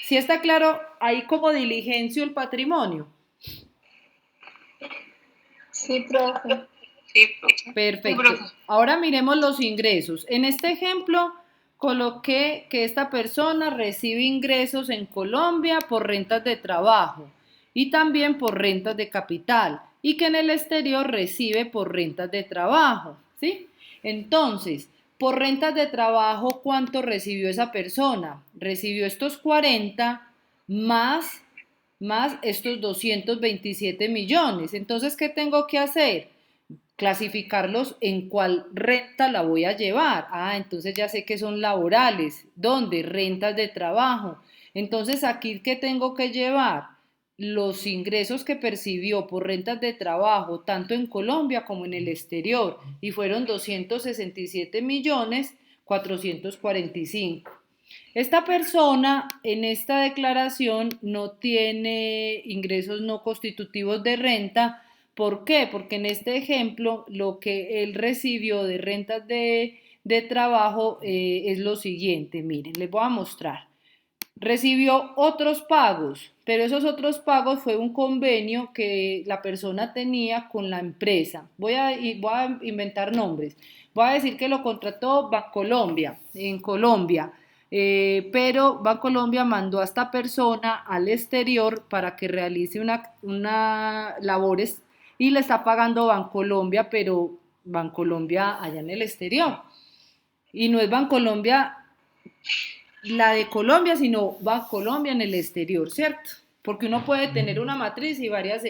¿Sí está claro ahí cómo diligencio el patrimonio? Sí, profe. Perfecto. Ahora miremos los ingresos. En este ejemplo coloqué que esta persona recibe ingresos en Colombia por rentas de trabajo y también por rentas de capital y que en el exterior recibe por rentas de trabajo, ¿sí? Entonces, por rentas de trabajo, ¿cuánto recibió esa persona? Recibió estos 40 más estos 227 millones. Entonces, ¿qué tengo que hacer? Clasificarlos en cuál renta la voy a llevar. Entonces ya sé que son laborales. ¿Dónde? Rentas de trabajo. Entonces aquí, ¿qué tengo que llevar? Los ingresos que percibió por rentas de trabajo, tanto en Colombia como en el exterior, y fueron 267.445.000. Esta persona en esta declaración no tiene ingresos no constitutivos de renta. ¿Por qué? Porque en este ejemplo lo que él recibió de rentas de trabajo es lo siguiente. Miren, les voy a mostrar. recibió otros pagos, pero esos otros pagos fue un convenio que la persona tenía con la empresa. Voy a inventar nombres. Voy a decir que lo contrató Bancolombia en Colombia, pero Bancolombia mandó a esta persona al exterior para que realice una labores y le está pagando Bancolombia, pero Bancolombia allá en el exterior. Y no es Bancolombia la de Colombia, sino Bancolombia en el exterior, ¿cierto? Porque uno puede tener una matriz y varias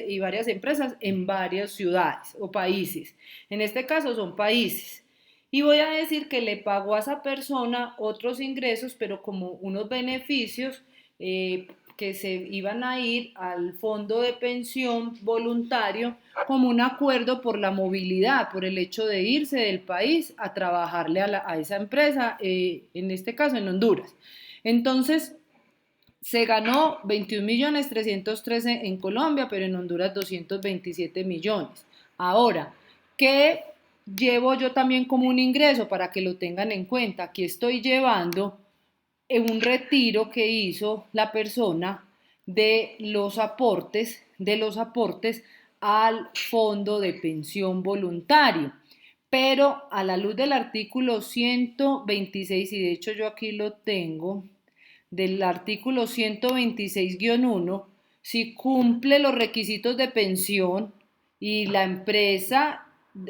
empresas en varias ciudades o países. En este caso son países. Y voy a decir que le pagó a esa persona otros ingresos, pero como unos beneficios que se iban a ir al fondo de pensión voluntario como un acuerdo por la movilidad, por el hecho de irse del país a trabajarle a esa empresa, en este caso en Honduras. Entonces, se ganó 21.313.000 en Colombia, pero en Honduras 227 millones. Ahora, ¿qué llevo yo también como un ingreso para que lo tengan en cuenta? Aquí estoy llevando un retiro que hizo la persona de los aportes al fondo de pensión voluntario. Pero a la luz del artículo 126, y de hecho yo aquí lo tengo, del artículo 126-1, si cumple los requisitos de pensión y la empresa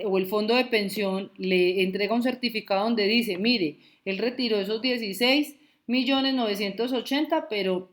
o el fondo de pensión le entrega un certificado donde dice, mire, él retiró esos 16.980.000, pero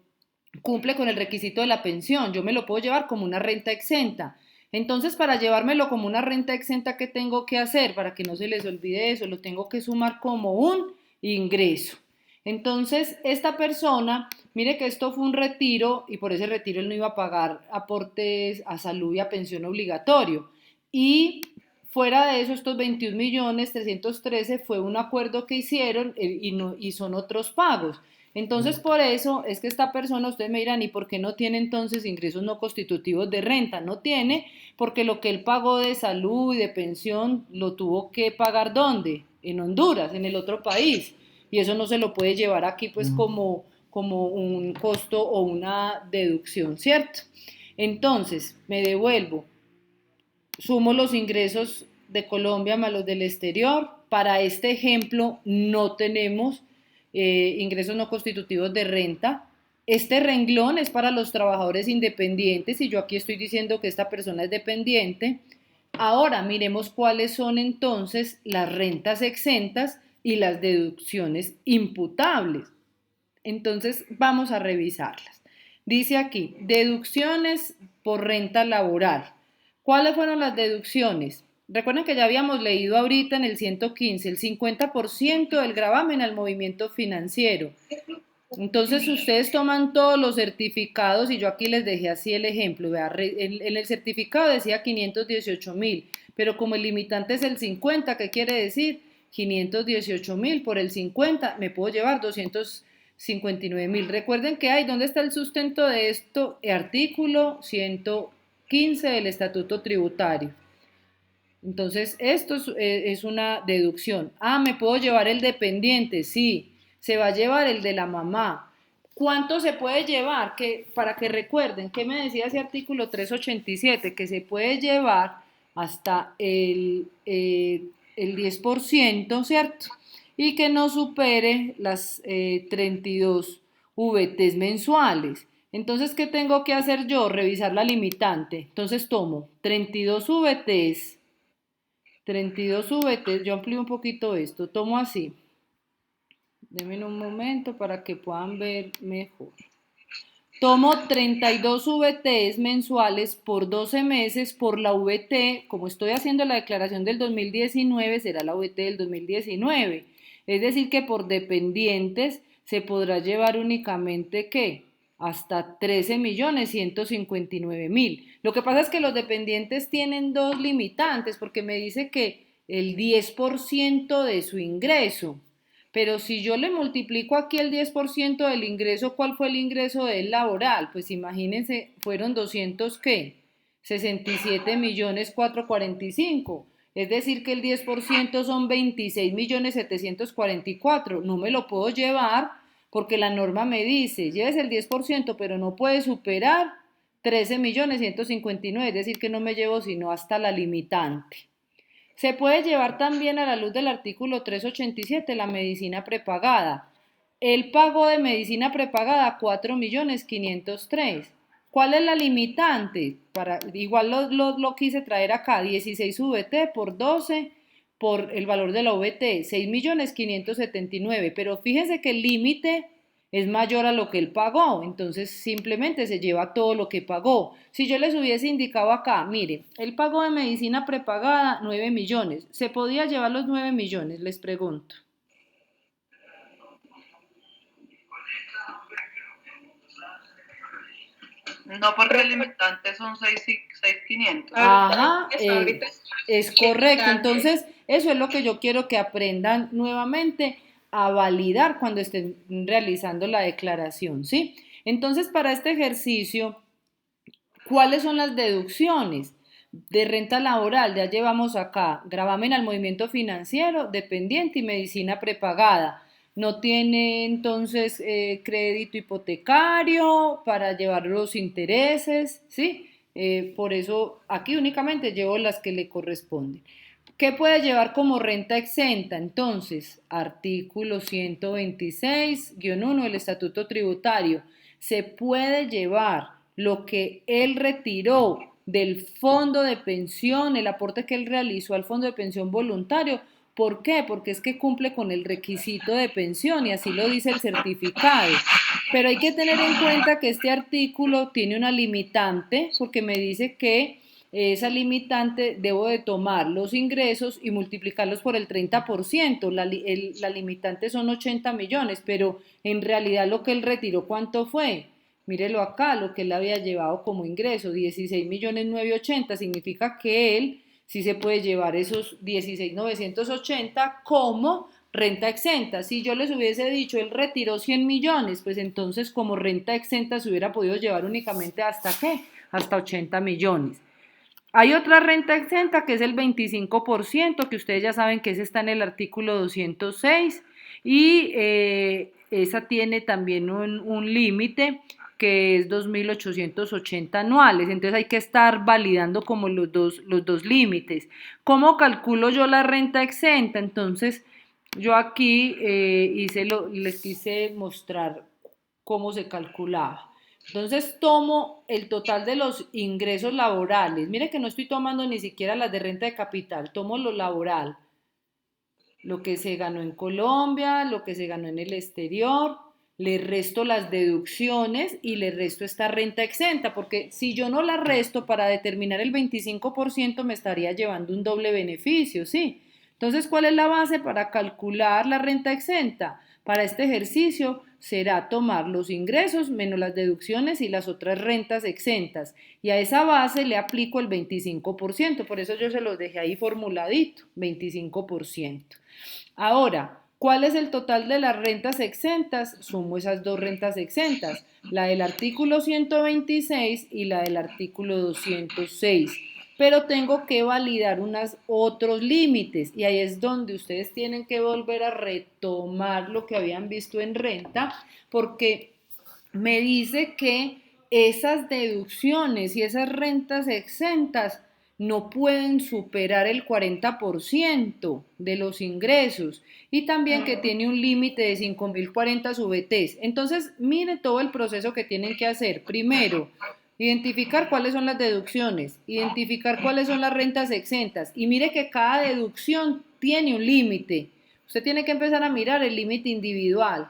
cumple con el requisito de la pensión, yo me lo puedo llevar como una renta exenta. Entonces, para llevármelo como una renta exenta, ¿qué tengo que hacer? Para que no se les olvide eso, lo tengo que sumar como un ingreso. Entonces, esta persona, mire que esto fue un retiro y por ese retiro él no iba a pagar aportes a salud y a pensión obligatorio. Y fuera de eso, estos 21.313.000 fue un acuerdo que hicieron y son otros pagos. Entonces, por eso es que esta persona, ustedes me dirán, ¿y por qué no tiene entonces ingresos no constitutivos de renta? No tiene, porque lo que él pagó de salud y de pensión lo tuvo que pagar ¿dónde? En Honduras, en el otro país. Y eso no se lo puede llevar aquí pues como un costo o una deducción, ¿cierto? Entonces, me devuelvo, sumo los ingresos de Colombia más los del exterior. Para este ejemplo no tenemos ingresos no constitutivos de renta. Este renglón es para los trabajadores independientes y yo aquí estoy diciendo que esta persona es dependiente. Ahora miremos cuáles son entonces las rentas exentas y las deducciones imputables. Entonces vamos a revisarlas. Dice aquí, deducciones por renta laboral. ¿Cuáles fueron las deducciones? Recuerden que ya habíamos leído ahorita en el 115, el 50% del gravamen al movimiento financiero. Entonces ustedes toman todos los certificados y yo aquí les dejé así el ejemplo. Vea, en el certificado decía 518.000, pero como el limitante es el 50, ¿qué quiere decir? 518.000 por el 50, me puedo llevar 259.000. Recuerden que hay, ¿dónde está el sustento de esto? Artículo 115 del Estatuto Tributario. Entonces, esto es una deducción. Ah, ¿me puedo llevar el dependiente? Sí, se va a llevar el de la mamá. ¿Cuánto se puede llevar? Para que recuerden, ¿qué me decía ese artículo 387? Que se puede llevar hasta el 10%, ¿cierto? Y que no supere las 32 VTs mensuales. Entonces, ¿qué tengo que hacer yo? Revisar la limitante. Entonces, tomo 32 VTs. 32 VTs, yo amplío un poquito esto, tomo así. Denme un momento para que puedan ver mejor. Tomo 32 VTs mensuales por 12 meses por la VT, como estoy haciendo la declaración del 2019, será la VT del 2019. Es decir, que por dependientes se podrá llevar únicamente, ¿qué? Hasta 13.159.000. Lo que pasa es que los dependientes tienen dos limitantes, porque me dice que el 10% de su ingreso. Pero si yo le multiplico aquí el 10% del ingreso, ¿cuál fue el ingreso del laboral? Pues imagínense, fueron 200, ¿qué? 67.445.000. Es decir, que el 10% son 26.744.000. No me lo puedo llevar porque la norma me dice, lleves el 10%, pero no puede superar 13.159.000, es decir, que no me llevo sino hasta la limitante. Se puede llevar también a la luz del artículo 387 la medicina prepagada. Él pagó de medicina prepagada 4.503.000. ¿Cuál es la limitante? Igual lo quise traer acá, 16 VT por 12 por el valor de la VT, 6.579.000, pero fíjense que el límite es mayor a lo que él pagó, entonces simplemente se lleva todo lo que pagó. Si yo les hubiese indicado acá, mire, él pagó de medicina prepagada 9 millones, ¿se podía llevar los 9 millones? Les pregunto. No, porque el limitante son 6.500. Ajá, es correcto. Entonces, eso es lo que yo quiero que aprendan nuevamente a validar cuando estén realizando la declaración, ¿sí? Entonces, para este ejercicio, ¿cuáles son las deducciones? De renta laboral, ya llevamos acá, gravamen al movimiento financiero, dependiente y medicina prepagada. No tiene entonces crédito hipotecario para llevar los intereses, ¿sí? Por eso aquí únicamente llevo las que le corresponden. ¿Qué puede llevar como renta exenta? Entonces, artículo 126-1 del Estatuto Tributario. Se puede llevar lo que él retiró del fondo de pensión, el aporte que él realizó al fondo de pensión voluntario. ¿Por qué? Porque es que cumple con el requisito de pensión y así lo dice el certificado. Pero hay que tener en cuenta que este artículo tiene una limitante porque me dice que esa limitante debo de tomar los ingresos y multiplicarlos por el 30%. La limitante son 80 millones, pero en realidad lo que él retiró, ¿cuánto fue? Mírelo acá, lo que él había llevado como ingreso, 16.980.000, significa que él sí se puede llevar esos 16.980 como renta exenta. Si yo les hubiese dicho, él retiró 100 millones, pues entonces como renta exenta se hubiera podido llevar únicamente ¿hasta qué? Hasta 80 millones. Hay otra renta exenta que es el 25%, que ustedes ya saben que ese está en el artículo 206 y esa tiene también un límite que es 2.880 anuales, entonces hay que estar validando como los dos límites. ¿Cómo calculo yo la renta exenta? Entonces yo aquí les quise mostrar cómo se calculaba. Entonces tomo el total de los ingresos laborales. Mire que no estoy tomando ni siquiera las de renta de capital, tomo lo laboral, lo que se ganó en Colombia, lo que se ganó en el exterior, le resto las deducciones y le resto esta renta exenta, porque si yo no la resto para determinar el 25% me estaría llevando un doble beneficio, ¿sí? Entonces, ¿cuál es la base para calcular la renta exenta? Para este ejercicio será tomar los ingresos menos las deducciones y las otras rentas exentas. Y a esa base le aplico el 25%. Por eso yo se los dejé ahí formuladito, 25%. Ahora, ¿cuál es el total de las rentas exentas? Sumo esas dos rentas exentas, la del artículo 126 y la del artículo 206. Pero tengo que validar unos otros límites y ahí es donde ustedes tienen que volver a retomar lo que habían visto en renta, porque me dice que esas deducciones y esas rentas exentas no pueden superar el 40% de los ingresos y también que tiene un límite de 5.040 VTs. Entonces, mire todo el proceso que tienen que hacer. Primero, identificar cuáles son las deducciones, identificar cuáles son las rentas exentas y mire que cada deducción tiene un límite. Usted tiene que empezar a mirar el límite individual.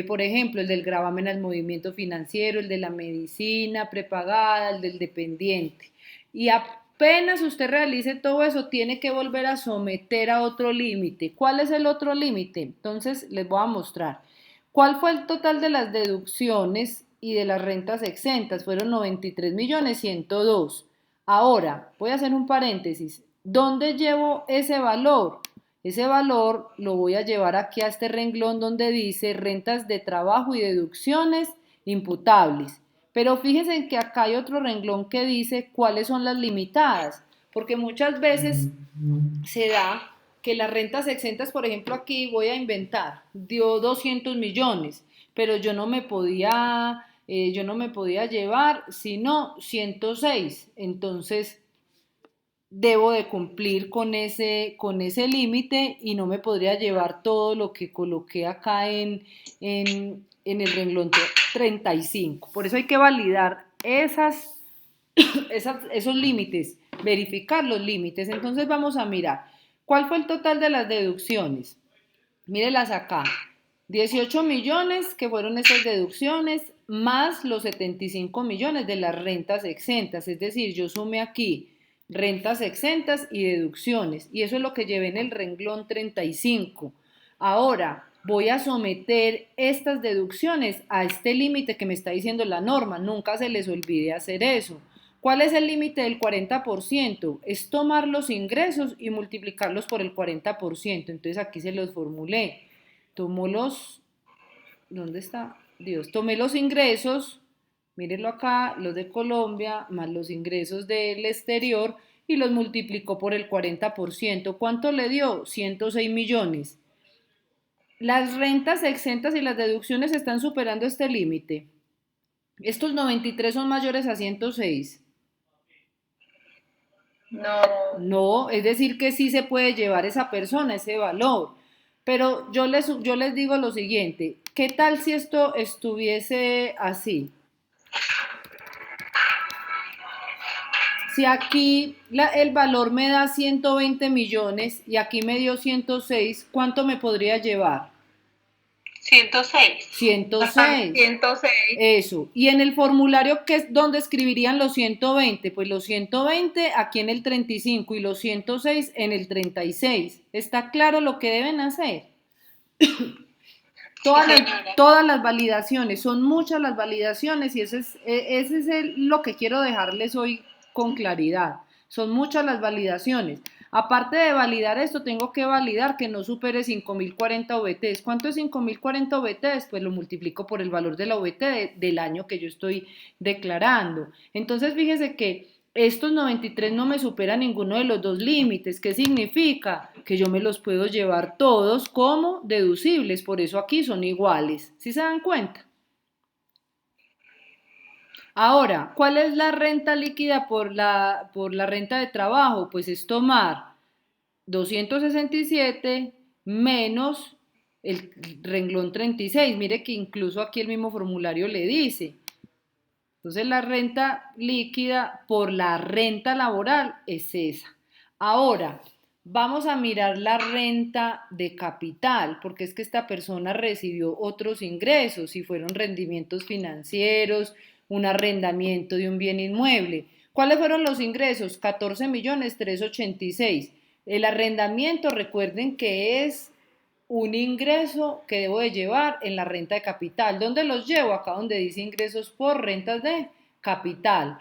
Por ejemplo, el del gravamen al movimiento financiero, el de la medicina prepagada, el del dependiente. Y apenas usted realice todo eso, tiene que volver a someter a otro límite. ¿Cuál es el otro límite? Entonces, les voy a mostrar. ¿Cuál fue el total de las deducciones y de las rentas exentas? Fueron 93.102.000. Ahora, voy a hacer un paréntesis. ¿Dónde llevo ese valor? Ese valor lo voy a llevar aquí a este renglón donde dice rentas de trabajo y deducciones imputables. Pero fíjense que acá hay otro renglón que dice cuáles son las limitadas, porque muchas veces se da que las rentas exentas, por ejemplo aquí voy a inventar, dio 200 millones, pero yo no me podía llevar sino 106. Entonces debo de cumplir con ese límite y no me podría llevar todo lo que coloqué acá en el renglón 35. Por eso hay que validar esos límites, verificar los límites. Entonces vamos a mirar, ¿cuál fue el total de las deducciones? Mírelas acá, 18 millones que fueron esas deducciones, más los 75 millones de las rentas exentas, es decir, yo sumé aquí rentas exentas y deducciones, y eso es lo que llevé en el renglón 35. Ahora, voy a someter estas deducciones a este límite que me está diciendo la norma, nunca se les olvide hacer eso. ¿Cuál es el límite del 40%? Es tomar los ingresos y multiplicarlos por el 40%. Entonces aquí se los formulé. ¿Dónde está? Dios, tomé los ingresos, mírenlo acá, los de Colombia, más los ingresos del exterior y los multiplicó por el 40%. ¿Cuánto le dio? 106 millones. Las rentas exentas y las deducciones están superando este límite. Estos 93 son mayores a 106. No, No, es decir que sí se puede llevar esa persona ese valor. Pero yo les digo lo siguiente, ¿qué tal si esto estuviese así? Si aquí el valor me da 120 millones y aquí me dio 106, ¿cuánto me podría llevar? 106. 106. 106. Eso. Y en el formulario, ¿qué es donde escribirían los 120? Pues los 120 aquí en el 35 y los 106 en el 36. ¿Está claro lo que deben hacer? Todas las validaciones, son muchas las validaciones y ese es lo que quiero dejarles hoy con claridad. Son muchas las validaciones. Aparte de validar esto, tengo que validar que no supere 5.040 OBTs. ¿Cuánto es 5.040 OBTs? Pues lo multiplico por el valor de la OBT del año que yo estoy declarando. Entonces, fíjese que estos 93 no me superan ninguno de los dos límites. ¿Qué significa? Que yo me los puedo llevar todos como deducibles, por eso aquí son iguales. ¿Sí se dan cuenta? Ahora, ¿cuál es la renta líquida por la renta de trabajo? Pues es tomar 267 menos el renglón 36. Mire que incluso aquí el mismo formulario le dice. Entonces la renta líquida por la renta laboral es esa. Ahora, vamos a mirar la renta de capital, porque es que esta persona recibió otros ingresos, si fueron rendimientos financieros, un arrendamiento de un bien inmueble. ¿Cuáles fueron los ingresos? 14.386.000. El arrendamiento, recuerden que es un ingreso que debo de llevar en la renta de capital. ¿Dónde los llevo? Acá donde dice ingresos por rentas de capital.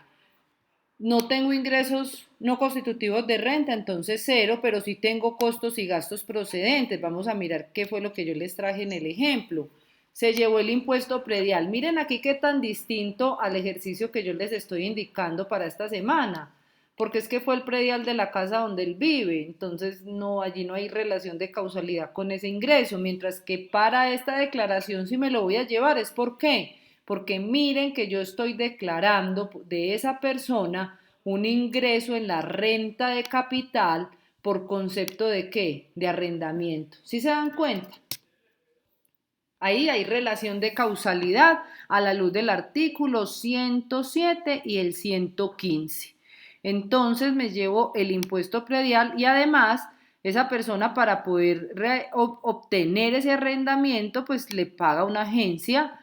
No tengo ingresos no constitutivos de renta, entonces cero, pero sí tengo costos y gastos procedentes. Vamos a mirar qué fue lo que yo les traje en el ejemplo. Se llevó el impuesto predial. Miren aquí qué tan distinto al ejercicio que yo les estoy indicando para esta semana, porque es que fue el predial de la casa donde él vive, entonces no, allí no hay relación de causalidad con ese ingreso, mientras que para esta declaración si me lo voy a llevar es ¿por qué? Porque miren que yo estoy declarando de esa persona un ingreso en la renta de capital por concepto de ¿qué? De arrendamiento. ¿Sí se dan cuenta? Ahí hay relación de causalidad a la luz del artículo 107 y el 115. Entonces me llevo el impuesto predial y además esa persona para poder obtener ese arrendamiento pues le paga a una agencia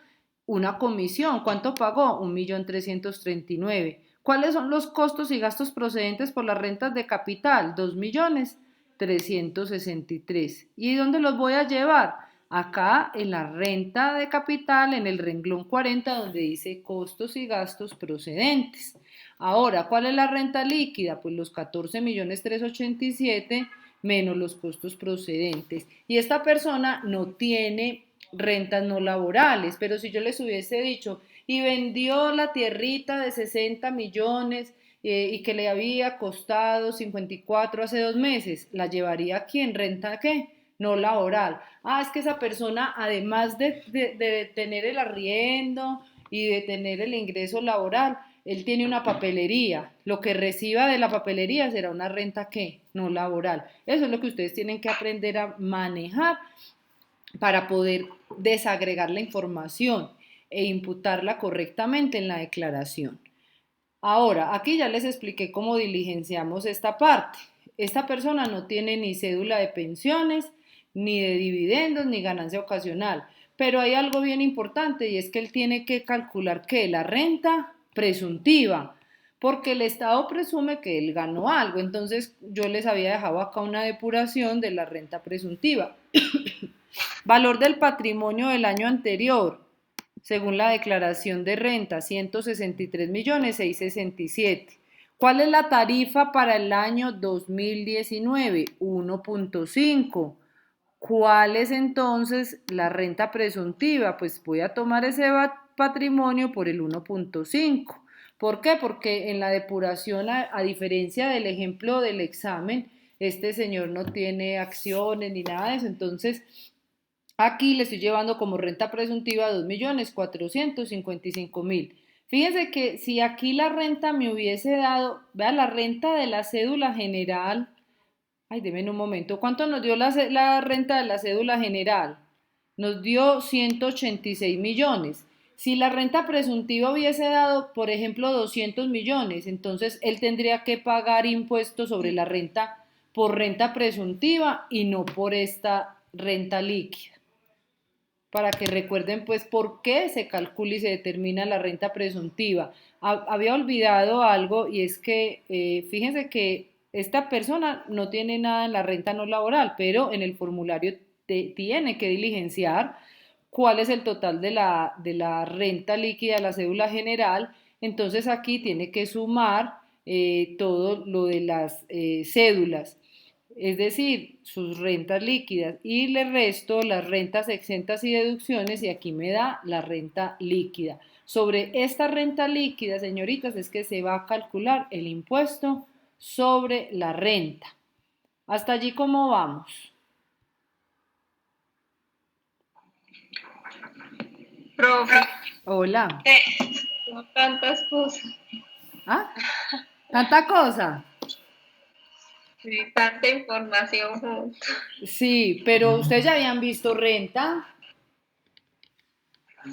una comisión. ¿Cuánto pagó? 1.339.000. ¿Cuáles son los costos y gastos procedentes por las rentas de capital? 2.363.000. ¿Y dónde los voy a llevar? Acá en la renta de capital, en el renglón 40, donde dice costos y gastos procedentes. Ahora, ¿cuál es la renta líquida? Pues los 14.387.000 menos los costos procedentes. Y esta persona no tiene rentas no laborales, pero si yo les hubiese dicho, y vendió la tierrita de 60 millones y que le había costado 54 hace 2 meses, ¿la llevaría aquí en renta qué? no laboral. Es que esa persona, además de tener el arriendo y de tener el ingreso laboral, él tiene una papelería. Lo que reciba de la papelería será una renta que no laboral. Eso es lo que ustedes tienen que aprender a manejar para poder desagregar la información e imputarla correctamente en la declaración. Ahora, aquí ya les expliqué cómo diligenciamos esta parte. Esta persona no tiene ni cédula de pensiones, ni de dividendos, ni ganancia ocasional. Pero hay algo bien importante y es que él tiene que calcular que la renta presuntiva, porque el Estado presume que él ganó algo. Entonces yo les había dejado acá una depuración de la renta presuntiva. Valor del patrimonio del año anterior, según la declaración de renta, 163.667.000. ¿Cuál es la tarifa para el año 2019? 1.5. ¿Cuál es entonces la renta presuntiva? Pues voy a tomar ese patrimonio por el 1.5. ¿Por qué? Porque en la depuración, a diferencia del ejemplo del examen, este señor no tiene acciones ni nada de eso, entonces aquí le estoy llevando como renta presuntiva 2.455.000. Fíjense que si aquí la renta me hubiese dado, vea, la renta de la cédula general, deme un momento, ¿cuánto nos dio la renta de la cédula general? Nos dio 186 millones. Si la renta presuntiva hubiese dado, por ejemplo, 200 millones, entonces él tendría que pagar impuestos sobre la renta por renta presuntiva y no por esta renta líquida. Para que recuerden pues por qué se calcula y se determina la renta presuntiva. Había olvidado algo y es que fíjense que esta persona no tiene nada en la renta no laboral, pero en el formulario tiene que diligenciar cuál es el total de la renta líquida de la cédula general. Entonces aquí tiene que sumar todo lo de las cédulas, es decir, sus rentas líquidas, y le resto las rentas exentas y deducciones y aquí me da la renta líquida. Sobre esta renta líquida, señoritas, es que se va a calcular el impuesto sobre la renta. ¿Hasta allí cómo vamos? Profe, Hola. son tantas cosas, ¿Tanta cosa? sí, tanta información junto. Sí, pero ustedes ya habían visto renta.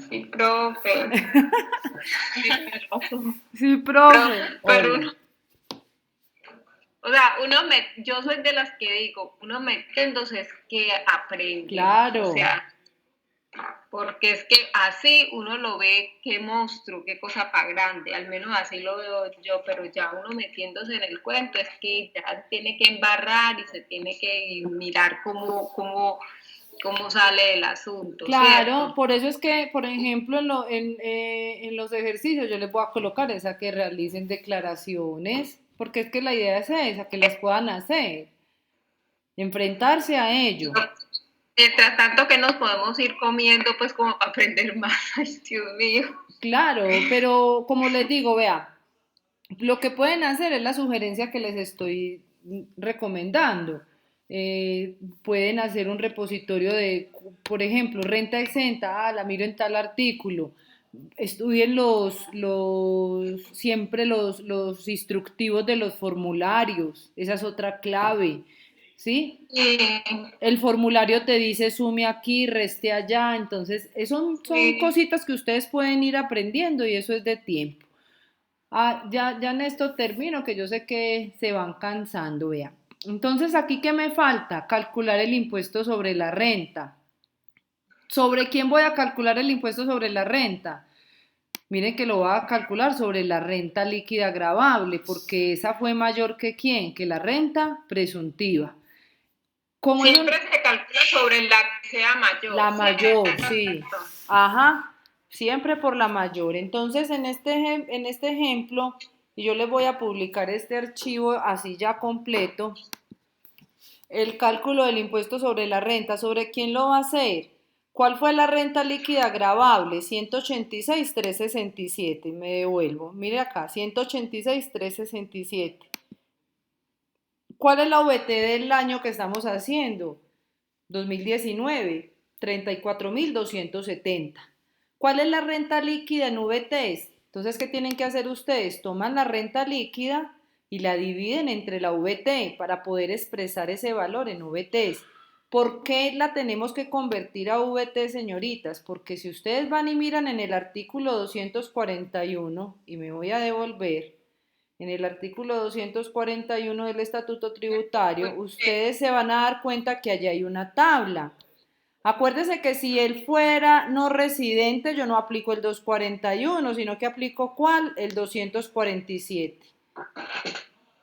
Sí, profe. Sí, profe. Pero Hola. o sea, yo soy de las que digo, uno metiéndose es que aprende. Claro. O sea, porque es que así uno lo ve, qué monstruo, qué cosa para grande, al menos así lo veo yo, pero ya uno metiéndose en el cuento es que ya tiene que embarrar y se tiene que mirar cómo sale el asunto, Claro, ¿cierto? por eso es que, por ejemplo, en los ejercicios yo les voy a colocar esa que realicen declaraciones, porque es que la idea es esa, que las puedan hacer, enfrentarse a ello. Mientras tanto que nos podemos ir comiendo, pues como para aprender más, ay Dios mío. Claro, pero como les digo, vea, lo que pueden hacer es la sugerencia que les estoy recomendando. Pueden hacer un repositorio de, por ejemplo, renta exenta, la miro en tal artículo. Estudien siempre los instructivos de los formularios, esa es otra clave, ¿sí? El formulario te dice sume aquí, reste allá, entonces son cositas que ustedes pueden ir aprendiendo y eso es de tiempo. Ya en esto termino, que yo sé que se van cansando, vea. Entonces, ¿aquí qué me falta? Calcular el impuesto sobre la renta. ¿Sobre quién voy a calcular el impuesto sobre la renta? Miren que lo voy a calcular sobre la renta líquida gravable, porque esa fue mayor que ¿quién? Que la renta presuntiva. Siempre se calcula sobre la que sea mayor. La mayor, sí. Ajá, siempre por la mayor. Entonces, en este ejemplo, y yo les voy a publicar este archivo así ya completo, el cálculo del impuesto sobre la renta, ¿sobre quién lo va a hacer? ¿Cuál fue la renta líquida gravable? 186.367, me devuelvo. Mire acá, 186.367. ¿Cuál es la VT del año que estamos haciendo? 2019, 34.270. ¿Cuál es la renta líquida en VTs? Entonces, ¿qué tienen que hacer ustedes? Toman la renta líquida y la dividen entre la VT para poder expresar ese valor en VTs. ¿Por qué la tenemos que convertir a VT, señoritas? Porque si ustedes van y miran en el artículo 241, y me voy a devolver, en el artículo 241 del Estatuto Tributario, ustedes se van a dar cuenta que allá hay una tabla. Acuérdese que si él fuera no residente, yo no aplico el 241, sino que aplico ¿cuál? El 247.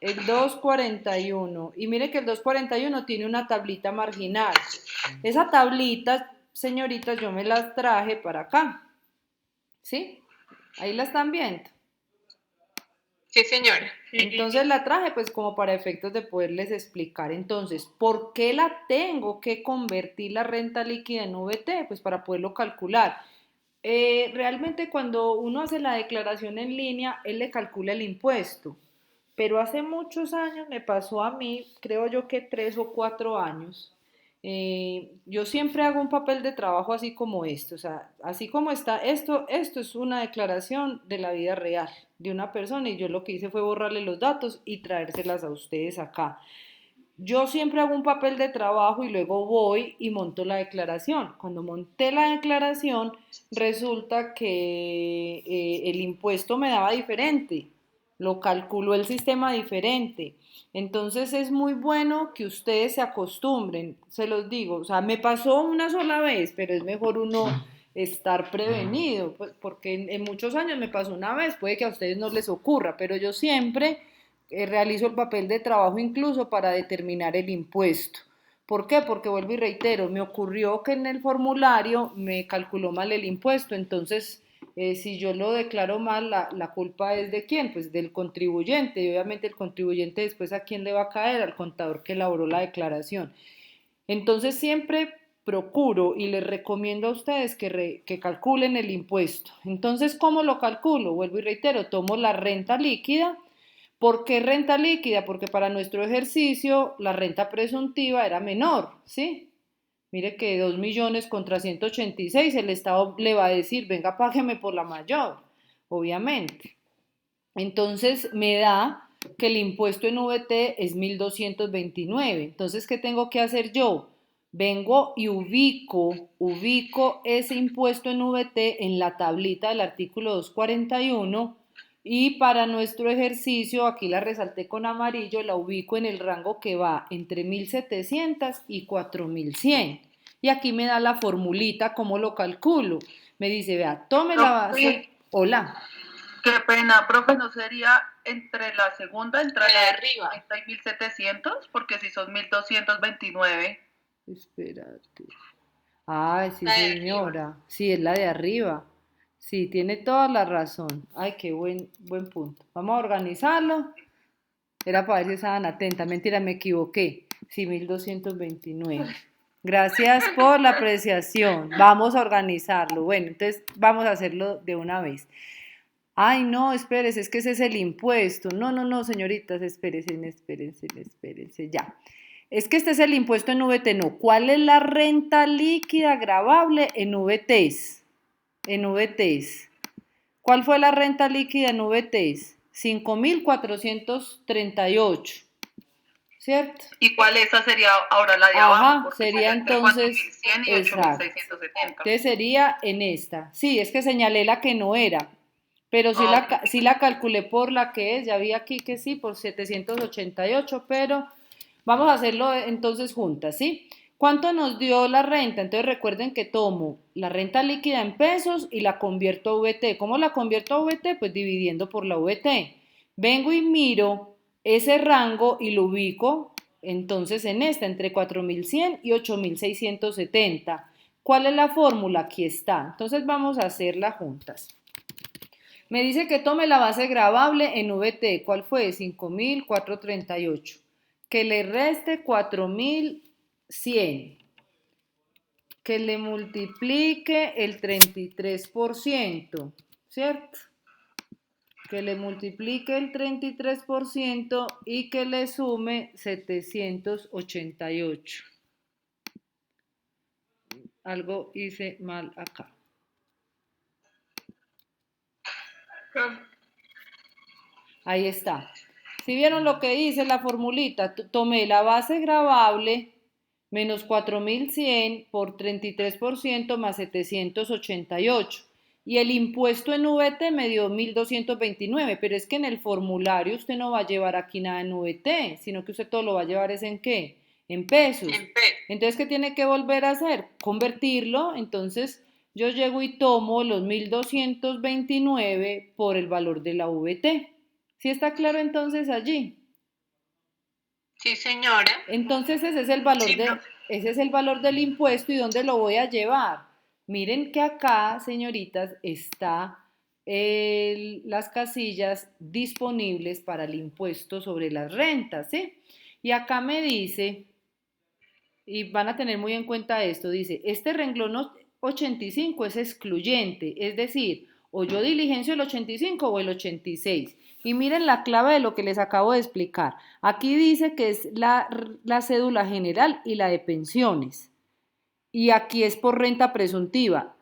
El 241. Y mire que el 241 tiene una tablita marginal. Esa tablita, señoritas, yo me las traje para acá. ¿Sí? Ahí la están viendo. Sí, señora. Entonces la traje pues como para efectos de poderles explicar. Entonces, ¿por qué la tengo que convertir la renta líquida en VT? Pues para poderlo calcular. Realmente cuando uno hace la declaración en línea, él le calcula el impuesto. Pero hace muchos años me pasó a mí, creo yo que 3 o 4 años. Yo siempre hago un papel de trabajo así como esto, o sea, así como está esto es una declaración de la vida real de una persona y yo lo que hice fue borrarle los datos y traérselas a ustedes acá. Yo siempre hago un papel de trabajo y luego voy y monto la declaración. Cuando monté la declaración, resulta que el impuesto me daba diferente, lo calculó el sistema diferente. Entonces es muy bueno que ustedes se acostumbren, se los digo, o sea, me pasó una sola vez, pero es mejor uno estar prevenido, pues, porque en muchos años me pasó una vez, puede que a ustedes no les ocurra, pero yo siempre realizo el papel de trabajo incluso para determinar el impuesto. ¿Por qué? Porque vuelvo y reitero, me ocurrió que en el formulario me calculó mal el impuesto, entonces si yo lo declaro mal, la culpa es de quién, pues del contribuyente, y obviamente el contribuyente después a quién le va a caer, al contador que elaboró la declaración. Entonces siempre procuro y les recomiendo a ustedes que calculen el impuesto. Entonces, ¿cómo lo calculo? Vuelvo y reitero, tomo la renta líquida. ¿Por qué renta líquida? Porque para nuestro ejercicio la renta presuntiva era menor, ¿sí? Mire que 2 millones contra 186, el Estado le va a decir, venga, págeme por la mayor, obviamente. Entonces me da que el impuesto en VT es 1.229. Entonces, ¿qué tengo que hacer yo? Vengo y ubico ese impuesto en VT en la tablita del artículo 241 y para nuestro ejercicio, aquí la resalté con amarillo, la ubico en el rango que va entre 1.700 y 4.100. Y aquí me da la formulita, ¿cómo lo calculo? Me dice, vea, tome la base. Hola. Qué pena, profe, ¿no sería entre la segunda, entre La de la de arriba. 30 y 1.700? Porque si son 1.229. Espérate. Ay, sí, La de señora. Sí, es la de arriba. Sí, tiene toda la razón. Ay, qué buen punto. Vamos a organizarlo. Era para ver si estaban atentas. Mentira, me equivoqué. Sí, 1.229. Gracias por la apreciación. Vamos a organizarlo. Bueno, entonces vamos a hacerlo de una vez. Ay, no, espérese, es que ese es el impuesto. No, señoritas, espérense, ya. Es que este es el impuesto en VT, no. ¿Cuál es la renta líquida gravable en VTs? En VTs. ¿Cuál fue la renta líquida en VTs? 5.438, ¿cierto? ¿Y cuál esa sería ahora la de abajo? Ajá, Porque sería entre entonces, 4.100 y exacto. 8.670. Entonces sería en esta. Sí, es que señalé la que no era, pero sí Ok. sí la calculé por la que es. Ya vi aquí que sí, por 788, pero vamos a hacerlo entonces juntas, ¿sí? ¿Cuánto nos dio la renta? Entonces recuerden que tomo la renta líquida en pesos y la convierto a VT. ¿Cómo la convierto a VT? Pues dividiendo por la VT. Vengo y miro ese rango y lo ubico entonces en esta, entre 4.100 y 8.670. ¿Cuál es la fórmula? Aquí está. Entonces vamos a hacerla juntas. Me dice que tome la base gravable en VT. ¿Cuál fue? 5.438. Que le reste 4.100. Que le multiplique el 33%, ¿cierto? Que le multiplique el 33% y que le sume 788. algo hice mal acá. Profe, Ahí está. Si vieron lo que hice, la formulita, tomé la base gravable menos 4.100 por 33% más 788. Y el impuesto en VT me dio 1.229, pero es que en el formulario usted no va a llevar aquí nada en VT, sino que usted todo lo va a llevar es en ¿qué? En pesos. Entonces, ¿qué tiene que volver a hacer? Convertirlo. Entonces, yo llego y tomo los 1.229 por el valor de la VT. ¿Sí está claro entonces allí? Sí, señora. Entonces ese es el valor del impuesto y dónde lo voy a llevar. Miren que acá, señoritas, está las casillas disponibles para el impuesto sobre las rentas, ¿sí? Y acá me dice, y van a tener muy en cuenta esto, dice, este renglón 85 es excluyente, es decir, o yo diligencio el 85 o el 86. Y miren la clave de lo que les acabo de explicar. Aquí dice que es la cédula general y la de pensiones. Y aquí es por renta presuntiva.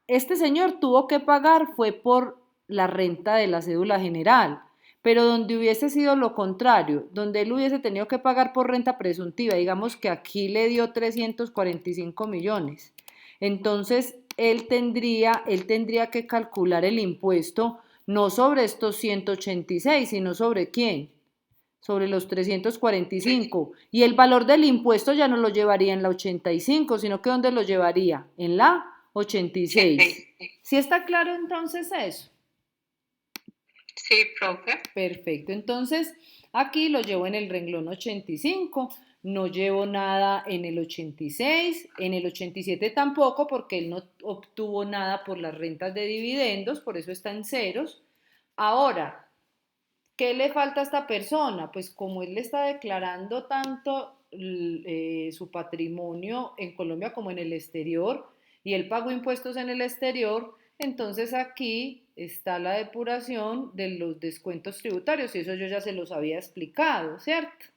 Este señor tuvo que pagar fue por la renta de la cédula general, pero donde hubiese sido lo contrario, donde él hubiese tenido que pagar por renta presuntiva, digamos que aquí le dio 345 millones, entonces él tendría que calcular el impuesto no sobre estos 186, sino sobre ¿quién? Sobre los 345. Y el valor del impuesto ya no lo llevaría en la 85, sino que ¿dónde lo llevaría? En la 86. ¿Sí está claro entonces eso? Sí, profe. Perfecto. Entonces, aquí lo llevo en el renglón 85, no llevo nada en el 86, en el 87 tampoco, porque él no obtuvo nada por las rentas de dividendos, por eso está en ceros. Ahora, ¿qué le falta a esta persona? Pues como él le está declarando tanto su patrimonio en Colombia como en el exterior y él pagó impuestos en el exterior, entonces aquí está la depuración de los descuentos tributarios y eso yo ya se los había explicado, ¿cierto?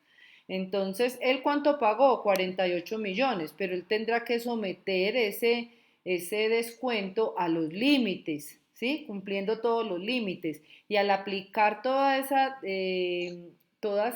Entonces, ¿él cuánto pagó? 48 millones, pero él tendrá que someter ese descuento a los límites, ¿sí? Cumpliendo todos los límites. Y al aplicar todas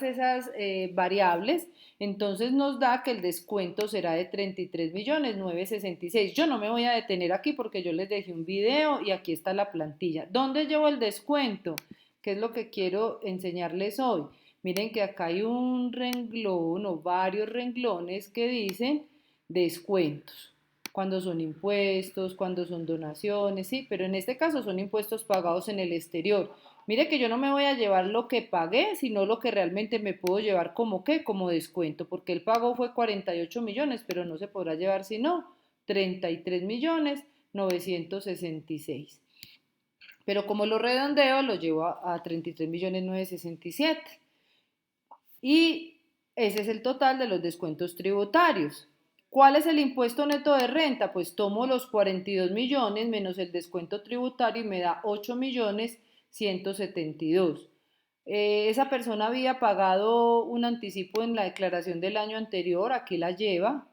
esas variables, entonces nos da que el descuento será de 33.966.000. Yo no me voy a detener aquí porque yo les dejé un video y aquí está la plantilla. ¿Dónde llevo el descuento? ¿Qué es lo que quiero enseñarles hoy? Miren que acá hay un renglón o varios renglones que dicen descuentos. Cuando son impuestos, cuando son donaciones, sí, pero en este caso son impuestos pagados en el exterior. Mire que yo no me voy a llevar lo que pagué, sino lo que realmente me puedo llevar como qué, como descuento, porque el pago fue 48 millones, pero no se podrá llevar sino 33.966.000. Pero como lo redondeo, lo llevo a 33.967.000. Y ese es el total de los descuentos tributarios. ¿Cuál es el impuesto neto de renta? Pues tomo los 42 millones menos el descuento tributario y me da 8.172.000. Esa persona había pagado un anticipo en la declaración del año anterior, aquí la lleva,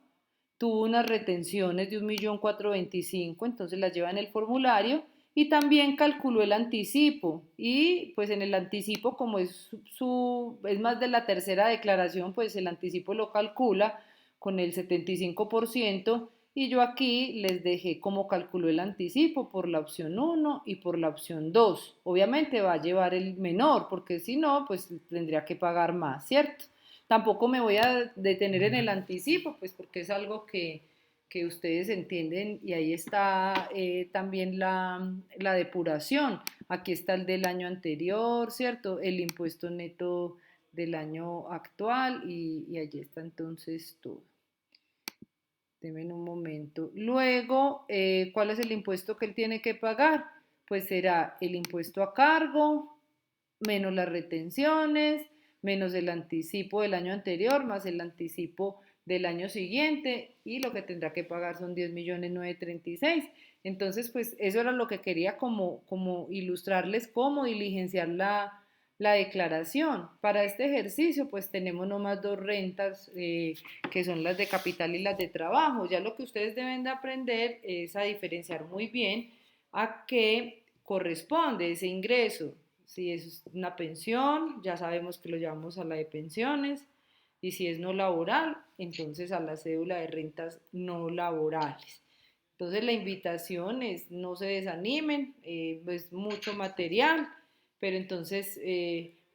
tuvo unas retenciones de 1.425.000, entonces las lleva en el formulario y también calculó el anticipo y pues en el anticipo como es más de la tercera declaración, pues el anticipo lo calcula con el 75% y yo aquí les dejé cómo calculó el anticipo por la opción 1 y por la opción 2. Obviamente va a llevar el menor porque si no, pues tendría que pagar más, ¿cierto? Tampoco me voy a detener en el anticipo, pues porque es algo que ustedes entienden y ahí está también la depuración. Aquí está el del año anterior, ¿cierto? El impuesto neto del año actual y allí está entonces todo. Denme un momento. Luego, ¿cuál es el impuesto que él tiene que pagar? Pues será el impuesto a cargo, menos las retenciones, menos el anticipo del año anterior, más el anticipo del año siguiente, y lo que tendrá que pagar son 10.936.000. Entonces, pues eso era lo que quería como ilustrarles cómo diligenciar la declaración. Para este ejercicio, pues tenemos nomás dos rentas, que son las de capital y las de trabajo. Ya lo que ustedes deben de aprender es a diferenciar muy bien a qué corresponde ese ingreso. Si es una pensión, ya sabemos que lo llevamos a la de pensiones, y si es no laboral, entonces a la cédula de rentas no laborales. Entonces la invitación es no se desanimen, es mucho material, pero entonces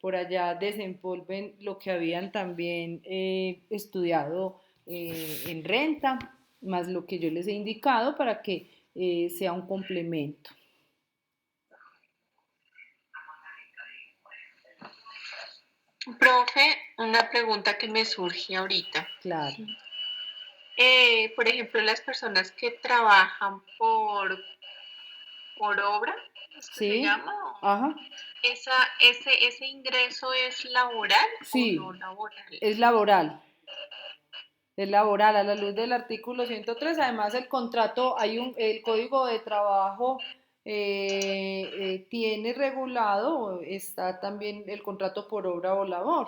por allá desempolven lo que habían también estudiado en renta, más lo que yo les he indicado para que sea un complemento. Profe, una pregunta que me surge ahorita. Claro. Por ejemplo, las personas que trabajan por obra, ¿es que se ¿Sí? llama? Ajá. ¿Ese ingreso es laboral o no Sí, laboral? es laboral. Es laboral a la luz del artículo 103. Además, el contrato, el código de trabajo tiene regulado, está también el contrato por obra o labor.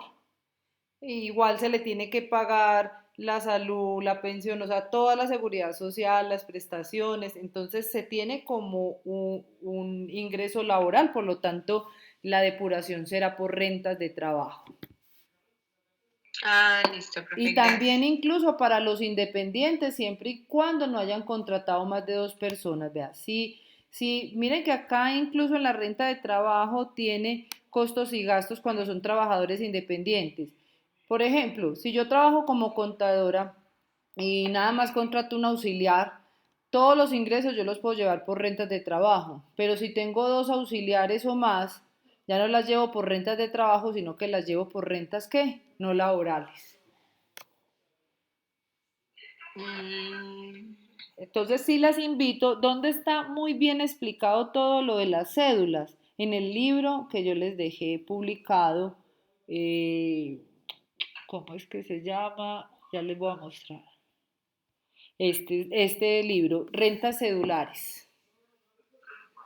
Igual se le tiene que pagar la salud, la pensión, o sea, toda la seguridad social, las prestaciones. Entonces, se tiene como un ingreso laboral, por lo tanto, la depuración será por rentas de trabajo. Ah, listo, profe, Y también gracias. incluso para los independientes, siempre y cuando no hayan contratado más de dos personas. Vea, sí, miren que acá incluso en la renta de trabajo tiene costos y gastos cuando son trabajadores independientes. Por ejemplo, si yo trabajo como contadora y nada más contrato un auxiliar, todos los ingresos yo los puedo llevar por rentas de trabajo. Pero si tengo dos auxiliares o más, ya no las llevo por rentas de trabajo, sino que las llevo por rentas, ¿qué? No laborales. Mm, Entonces sí las invito, ¿dónde está muy bien explicado todo lo de las cédulas? En el libro que yo les dejé publicado, eh, ¿cómo es que se llama? Ya les voy a mostrar. Este libro, Rentas Cedulares.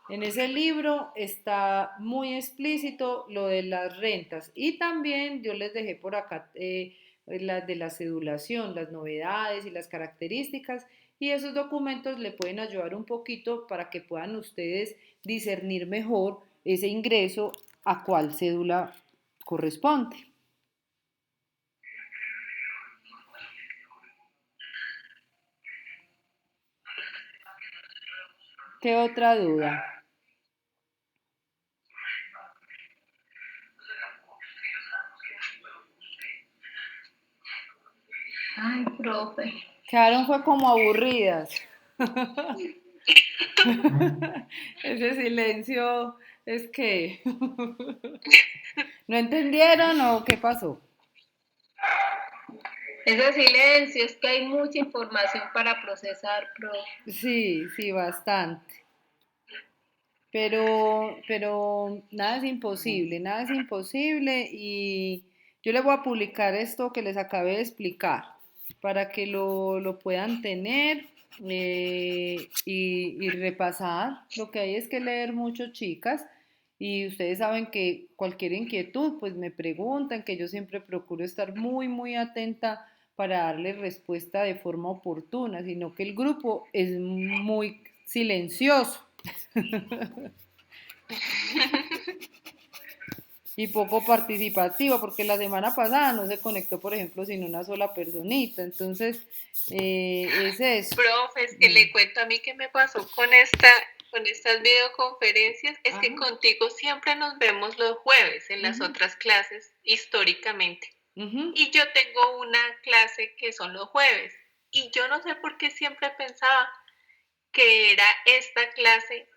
En ese libro está muy explícito lo de las rentas, y también yo les dejé por acá las de la cedulación, las novedades y las características, y esos documentos le pueden ayudar un poquito para que puedan ustedes discernir mejor ese ingreso a cuál cédula corresponde. ¿Qué otra duda? Ay, profe. Quedaron fue como aburridas. Ese silencio es que ¿no entendieron o qué pasó? Ese silencio, es que hay mucha información para procesar, profe. Sí, bastante. Pero nada es imposible, y yo les voy a publicar esto que les acabé de explicar para que lo puedan tener y repasar. Lo que hay es que leer mucho, chicas, y ustedes saben que cualquier inquietud, pues me preguntan, que yo siempre procuro estar muy atenta para darles respuesta de forma oportuna, sino que el grupo es muy silencioso y poco participativo, porque la semana pasada no se conectó, por ejemplo, sin una sola personita. Entonces, es eso. profe, es que le cuento a mí qué me pasó con estas videoconferencias, es que Ajá. contigo siempre nos vemos los jueves en las Ujú, otras clases históricamente. ujú. Y yo tengo una clase que son los jueves. Y yo no sé por qué siempre pensaba que era esta clase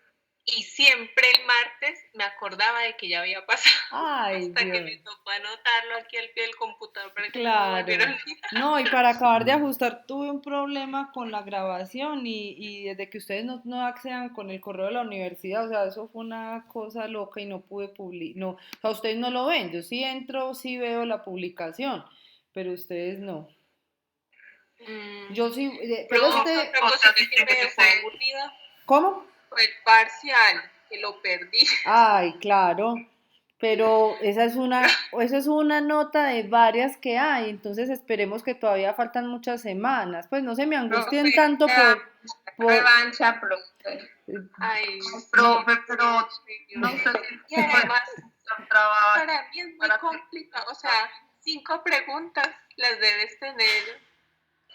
y siempre el martes me acordaba de que ya había pasado Ay, hasta que Dios. me tocó anotarlo aquí al pie del computador para que no me volviera a Claro. olvidar. No, y para acabar de ajustar, tuve un problema con la grabación, y desde que ustedes no accedan con el correo de la universidad, o sea, eso fue una cosa loca y no pude publicar, no, o sea, ustedes no lo ven, yo sí entro, sí veo la publicación, pero ustedes no. Yo sí, pero Profe, otra cosa que me dejó aburrida ¿cómo? fue el parcial, que lo perdí. Ay, claro, pero esa es una nota de varias que hay, entonces esperemos que todavía faltan muchas semanas. Pues no se me angustien Profe, tanto por revancha, profe. Ay, no, Profe, pero Dios. no sé si Y además, un trabajo para mí es muy para complicado. O sea, 5 preguntas las debes tener.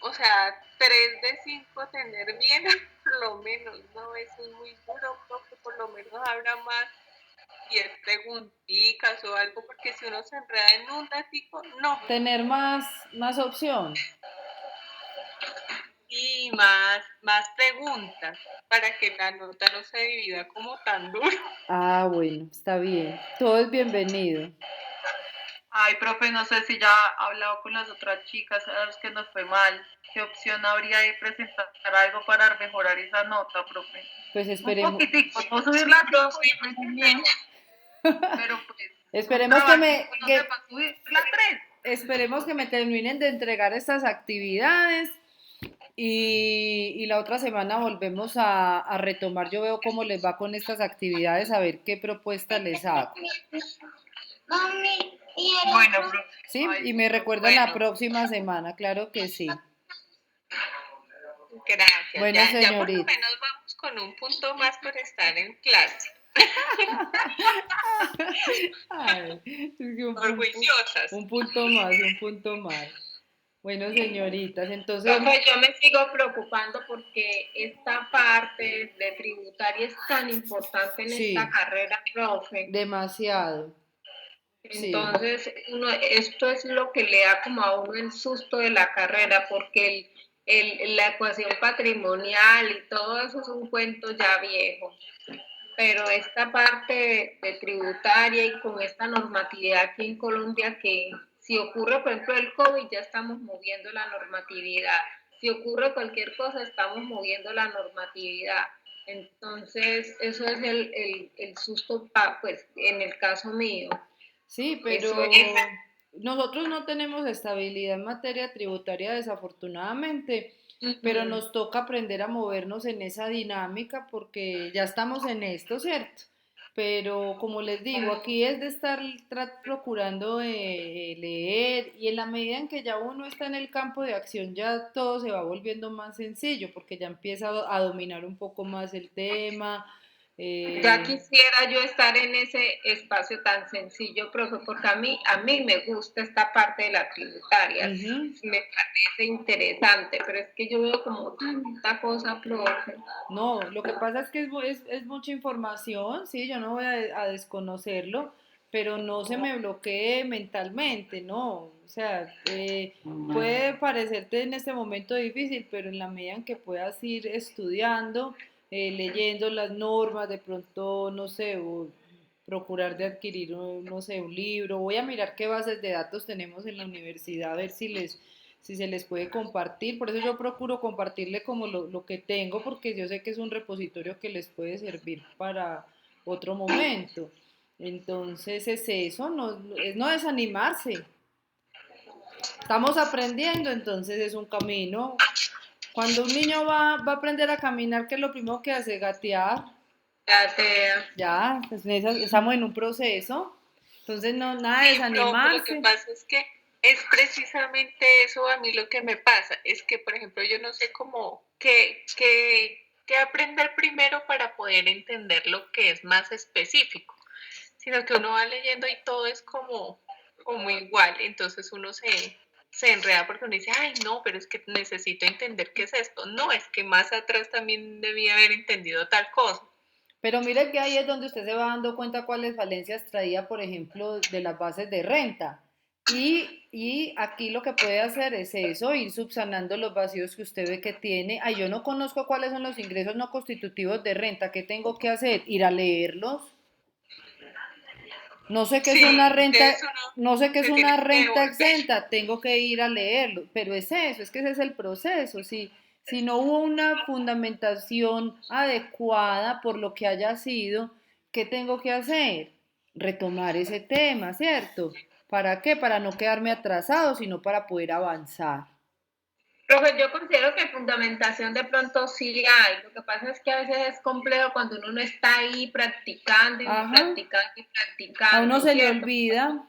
O sea, 3 de 5 tener bien, por lo menos, ¿no? Eso es muy duro, porque por lo menos habrá más 10 preguntitas o algo, porque si uno se enreda en un ratico, no. tener más opción. Y más preguntas, para que la nota no se divida como tan duro. Ah, bueno, está bien. Todo es bienvenido. Ay, profe, no sé si ya ha hablado con las otras chicas a las que nos fue mal. ¿Qué opción habría de presentar algo para mejorar esa nota, profe? Pues Un esperemos, poquitico, no subirla Profe, bien. pero pues un esperemos que trabajito, no sé, para subirla 3. esperemos que me terminen de entregar estas actividades y la otra semana volvemos a retomar. Yo veo cómo les va con estas actividades, a ver qué propuesta les hago. Bueno, profe. ¿Sí? Y Ay, me profe. recuerdan la Bueno, próxima semana, claro que sí. gracias. Bueno, Ya por lo señorita. menos vamos con un punto más por estar en clase. Ay, es que Por juiciosas. un punto más, un punto más. Bueno, señoritas, entonces, Profe, yo me sigo preocupando porque esta parte de tributaria es tan importante en esta sí, carrera, profe. demasiado. Sí, Entonces, esto es lo que le da como a uno el susto de la carrera, porque la ecuación patrimonial y todo eso es un cuento ya viejo. Pero esta parte de tributaria y con esta normatividad aquí en Colombia, que si ocurre, por ejemplo, el COVID, ya estamos moviendo la normatividad. Si ocurre cualquier cosa, estamos moviendo la normatividad. Entonces, eso es el susto, pues, en el caso mío. sí, Eso es. pero nosotros no tenemos estabilidad en materia tributaria, desafortunadamente, pero Ujú. nos toca aprender a movernos en esa dinámica porque ya estamos en esto, ¿cierto? Pero como les digo, aquí es de estar procurando leer y en la medida en que ya uno está en el campo de acción, ya todo se va volviendo más sencillo porque ya empieza a dominar un poco más el tema. Ya eh, quisiera yo estar en ese espacio tan sencillo, profe, porque a mí me gusta esta parte de la tributaria, ujú. me parece interesante, pero es que yo veo como tanta cosa, profe. No, lo que pasa es que es mucha información, sí, yo no voy a desconocerlo, pero no se me bloquee mentalmente, no. O sea, puede parecerte en este momento difícil, pero en la medida en que puedas ir estudiando, leyendo las normas, de pronto, no sé, o procurar de adquirir, no sé, un libro. Voy a mirar qué bases de datos tenemos en la universidad, a ver si se les puede compartir. Por eso yo procuro compartirle como lo que tengo, porque yo sé que es un repositorio que les puede servir para otro momento. Entonces es eso, es no desanimarse. Estamos aprendiendo, entonces es un camino. Cuando un niño va a aprender a caminar, ¿qué es lo primero que hace? Gatear. Ya sea, Ya, pues estamos en un proceso. Entonces no, nada de Sí, profe, lo que desanimarse. pasa es que es precisamente eso a mí lo que me pasa. Es que, por ejemplo, yo no sé cómo qué aprender primero para poder entender lo que es más específico, sino que uno va leyendo y todo es como igual. Entonces uno se enreda porque uno dice, ay, no, pero es que necesito entender qué es esto. No, es que más atrás también debía haber entendido tal cosa. Pero mire que ahí es donde usted se va dando cuenta cuáles falencias traía, por ejemplo, de las bases de renta. Y aquí lo que puede hacer es eso, ir subsanando los vacíos que usted ve que tiene. Ay, yo no conozco cuáles son los ingresos no constitutivos de renta. ¿Qué tengo que hacer? Ir a leerlos. No sé qué es Sí, una renta, entonces uno no sé qué es se tiene una que renta devolver. exenta, tengo que ir a leerlo, pero es eso, es que ese es el proceso. Si no hubo una fundamentación adecuada por lo que haya sido, ¿qué tengo que hacer? Retomar ese tema, ¿cierto? ¿Para qué? Para no quedarme atrasado, sino para poder avanzar. Profe, yo considero que fundamentación de pronto sí hay. Lo que pasa es que a veces es complejo cuando uno no está ahí practicando y Ajá, practicando y a uno practicando, se le ¿cierto? olvida.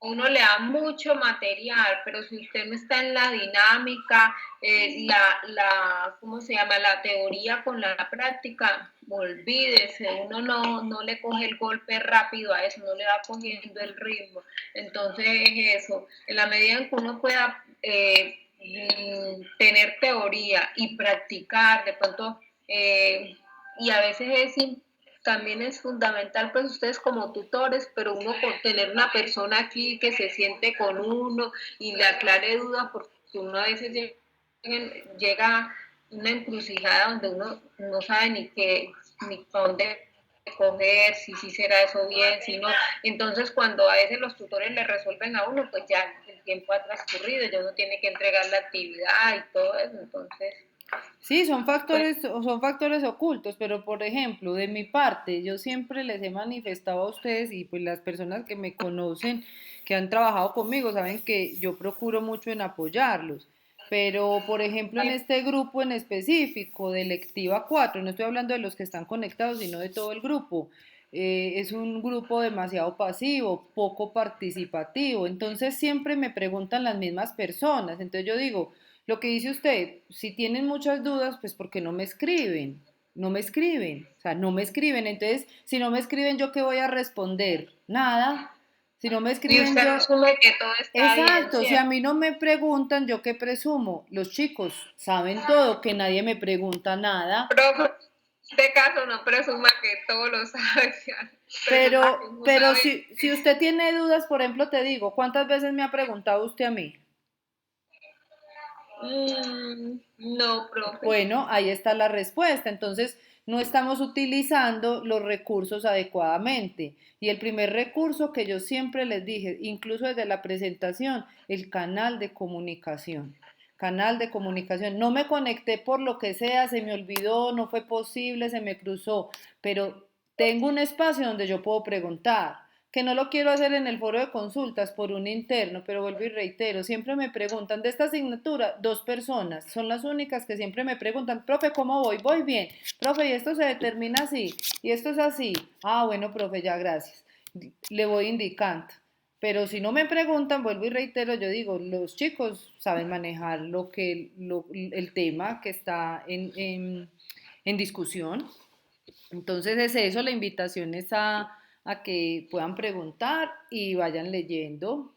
Uno le da mucho material, pero si usted no está en la dinámica, ¿cómo se llama? La teoría con la práctica, olvídese, uno no le coge el golpe rápido a eso, no le va cogiendo el ritmo. Entonces, eso, en la medida en que uno pueda tener teoría y practicar, de pronto, y a veces también es fundamental, pues ustedes como tutores, pero uno con tener una persona aquí que se siente con uno y le aclare dudas, porque uno a veces llega a una encrucijada donde uno no sabe ni para dónde coger, si será eso bien, si no. Entonces, cuando a veces los tutores le resuelven a uno, pues ya el tiempo ha transcurrido, ya uno tiene que entregar la actividad y todo eso, entonces. Sí, Pues, son factores ocultos, pero por ejemplo, de mi parte, yo siempre les he manifestado a ustedes y pues las personas que me conocen, que han trabajado conmigo, saben que yo procuro mucho en apoyarlos. Pero, por ejemplo, en este grupo en específico de Lectiva 4, no estoy hablando de los que están conectados, sino de todo el grupo. Es un grupo demasiado pasivo, poco participativo. Entonces siempre me preguntan las mismas personas. Entonces yo digo, lo que dice usted, si tienen muchas dudas, pues ¿por qué no me escriben? No me escriben, o sea, no me escriben. Entonces, si no me escriben, ¿yo qué voy a responder? Nada. Si no me y escriben, usted yo... asume que todo está bien, Exacto, si a ¿cierto? mí no me preguntan, ¿yo qué presumo? Los chicos saben todo, que nadie me pregunta nada, Pero en este caso no presuma que todo lo sabe, presuma que no pero sabe. si usted tiene dudas, por ejemplo, te digo, ¿cuántas veces me ha preguntado usted a mí? No, profe. Bueno, ahí está la respuesta. Entonces, no estamos utilizando los recursos adecuadamente. Y el primer recurso que yo siempre les dije, incluso desde la presentación, el canal de comunicación. Canal de comunicación. No me conecté por lo que sea, se me olvidó, no fue posible, se me cruzó, pero tengo un espacio donde yo puedo preguntar que no lo quiero hacer en el foro de consultas por un interno, pero vuelvo y reitero, siempre me preguntan de esta asignatura, dos personas, son las únicas que siempre me preguntan, profe, ¿cómo voy? Voy bien, profe, y esto se determina así, y esto es así, ah, bueno, profe, ya, gracias, le voy indicando. Pero si no me preguntan, vuelvo y reitero, yo digo, los chicos saben manejar el tema que está en discusión. Entonces es eso, la invitación es a que puedan preguntar y vayan leyendo.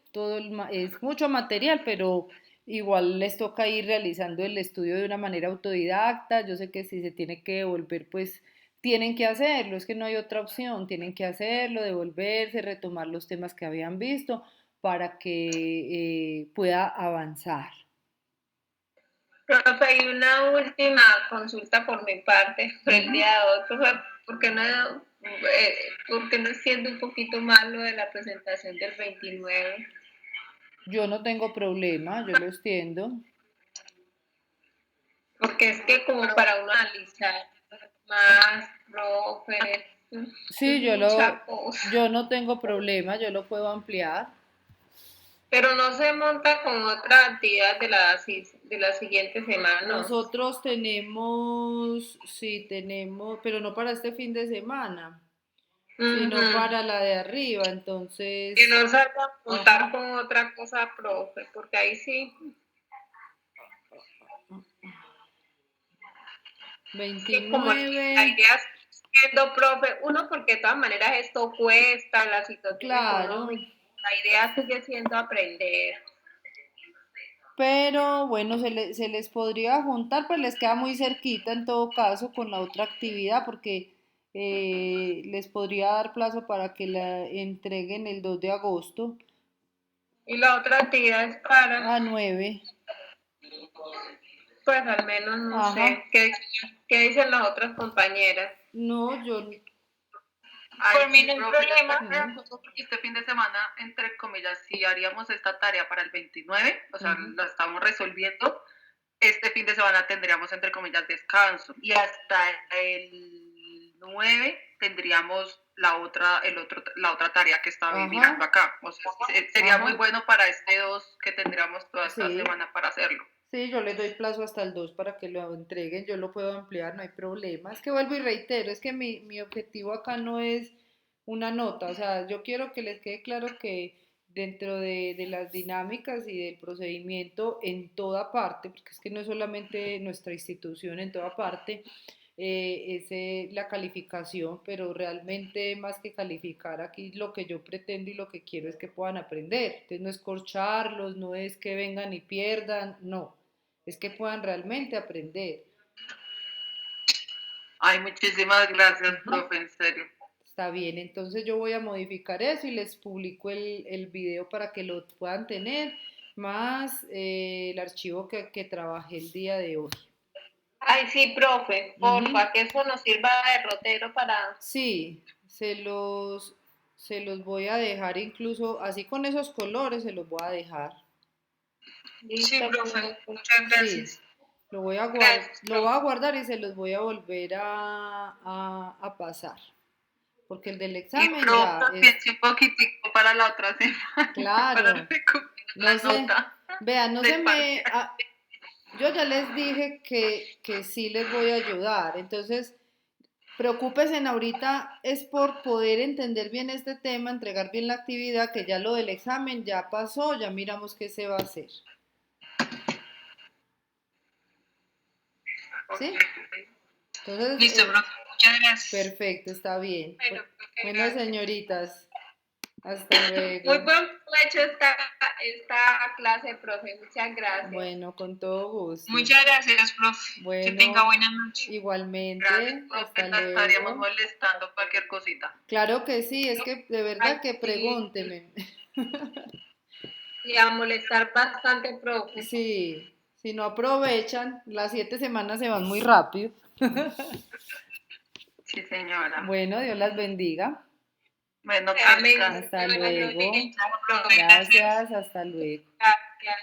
Es mucho material, pero igual les toca ir realizando el estudio de una manera autodidacta. Yo sé que si se tiene que devolver, pues tienen que hacerlo, es que no hay otra opción, tienen que hacerlo, devolverse, retomar los temas que habían visto para que pueda avanzar. Profe, y una última consulta por mi parte, por el Ujú. día de hoy, profe, ¿por qué no siendo un poquito más lo de la presentación del 29? Yo no tengo problema, yo lo extiendo. Porque es que como para uno analizar más, profe, es Sí, mucha cosa. yo no tengo problema, yo lo puedo ampliar. Pero no se monta con otra actividad de la siguiente semana, ¿no? Nosotros tenemos, sí, tenemos, pero no para este fin de semana, sino Ujú. para la de arriba. Que Entonces, no salga a montar ajá, con otra cosa, profe, porque ahí sí, es que como la 29, idea es siendo profe, uno porque de todas maneras esto cuesta, la situación claro, económica, la idea sigue siendo aprender. pero bueno, se les podría juntar, pues les queda muy cerquita en todo caso con la otra actividad, porque les podría dar plazo para que la entreguen el 2 de agosto Y la otra actividad es para, a 9. pues al menos no sé, Ajá. qué dicen las otras compañeras. No, yo... Ay, Por mí sí, no hay profe, yo problema. estaría de acuerdo porque este fin de semana, entre comillas, si haríamos esta tarea para el 29, o sea, Ujú. la estamos resolviendo, este fin de semana tendríamos, entre comillas, descanso. Y hasta el 9 tendríamos la otra tarea que estaba mirando Ajá, acá. O sea, sería muy ajá, bueno para este 2 que tendríamos toda esta sí, semana para hacerlo. Sí, yo les doy plazo hasta el 2 para que lo entreguen, yo lo puedo ampliar, no hay problema. Es que vuelvo y reitero, es que mi objetivo acá no es una nota, o sea, yo quiero que les quede claro que dentro de las dinámicas y del procedimiento en toda parte, porque es que no es solamente nuestra institución, en toda parte, es la calificación, pero realmente más que calificar aquí lo que yo pretendo y lo que quiero es que puedan aprender. Entonces no es corcharlos, no es que vengan y pierdan, no, es que puedan realmente aprender. Ay, muchísimas gracias, Ujú. profe, en serio. Está bien, entonces yo voy a modificar eso y les publico el video para que lo puedan tener, más el archivo que trabajé el día de hoy. Ay, sí, profe, Ujú. porfa, que eso nos sirva de derrotero para... Sí, se los voy a dejar incluso, así con esos colores se los voy a dejar. Sí, Listo, profe, profe. muchas Sí, gracias. Gracias, lo voy a profe. guardar y se los voy a volver a pasar, porque el del Y examen ya profe, es piense un poquitico para la otra semana, para claro. recuperar No la sé, nota vean, no se del me... parcial. yo ya les dije que sí les voy a ayudar, entonces preocúpense ahorita es por poder entender bien este tema, entregar bien la actividad, que ya lo del examen ya pasó, ya miramos qué se va a hacer. ¿Sí? Entonces, Listo, profe, muchas gracias. perfecto, está bien. Bueno, profe, Bueno, gracias. señoritas, hasta Muy luego. buen provecho esta clase, profe. Muchas gracias. Bueno, con todo gusto. Muchas gracias, profe. Que tenga Bueno, buena noche. Gracias, igualmente, profe, hasta la estaríamos luego. molestando cualquier cosita. Claro que sí, es que de verdad Ay, que sí, pregúnteme. y a molestar bastante, profe. Sí, si no aprovechan, las 7 semanas se van muy rápido. Sí, señora. Bueno, Dios las bendiga. Bueno, Amén. Carla. Hasta Buenas luego. noches. Chao, profe, gracias. Gracias, hasta luego. Gracias.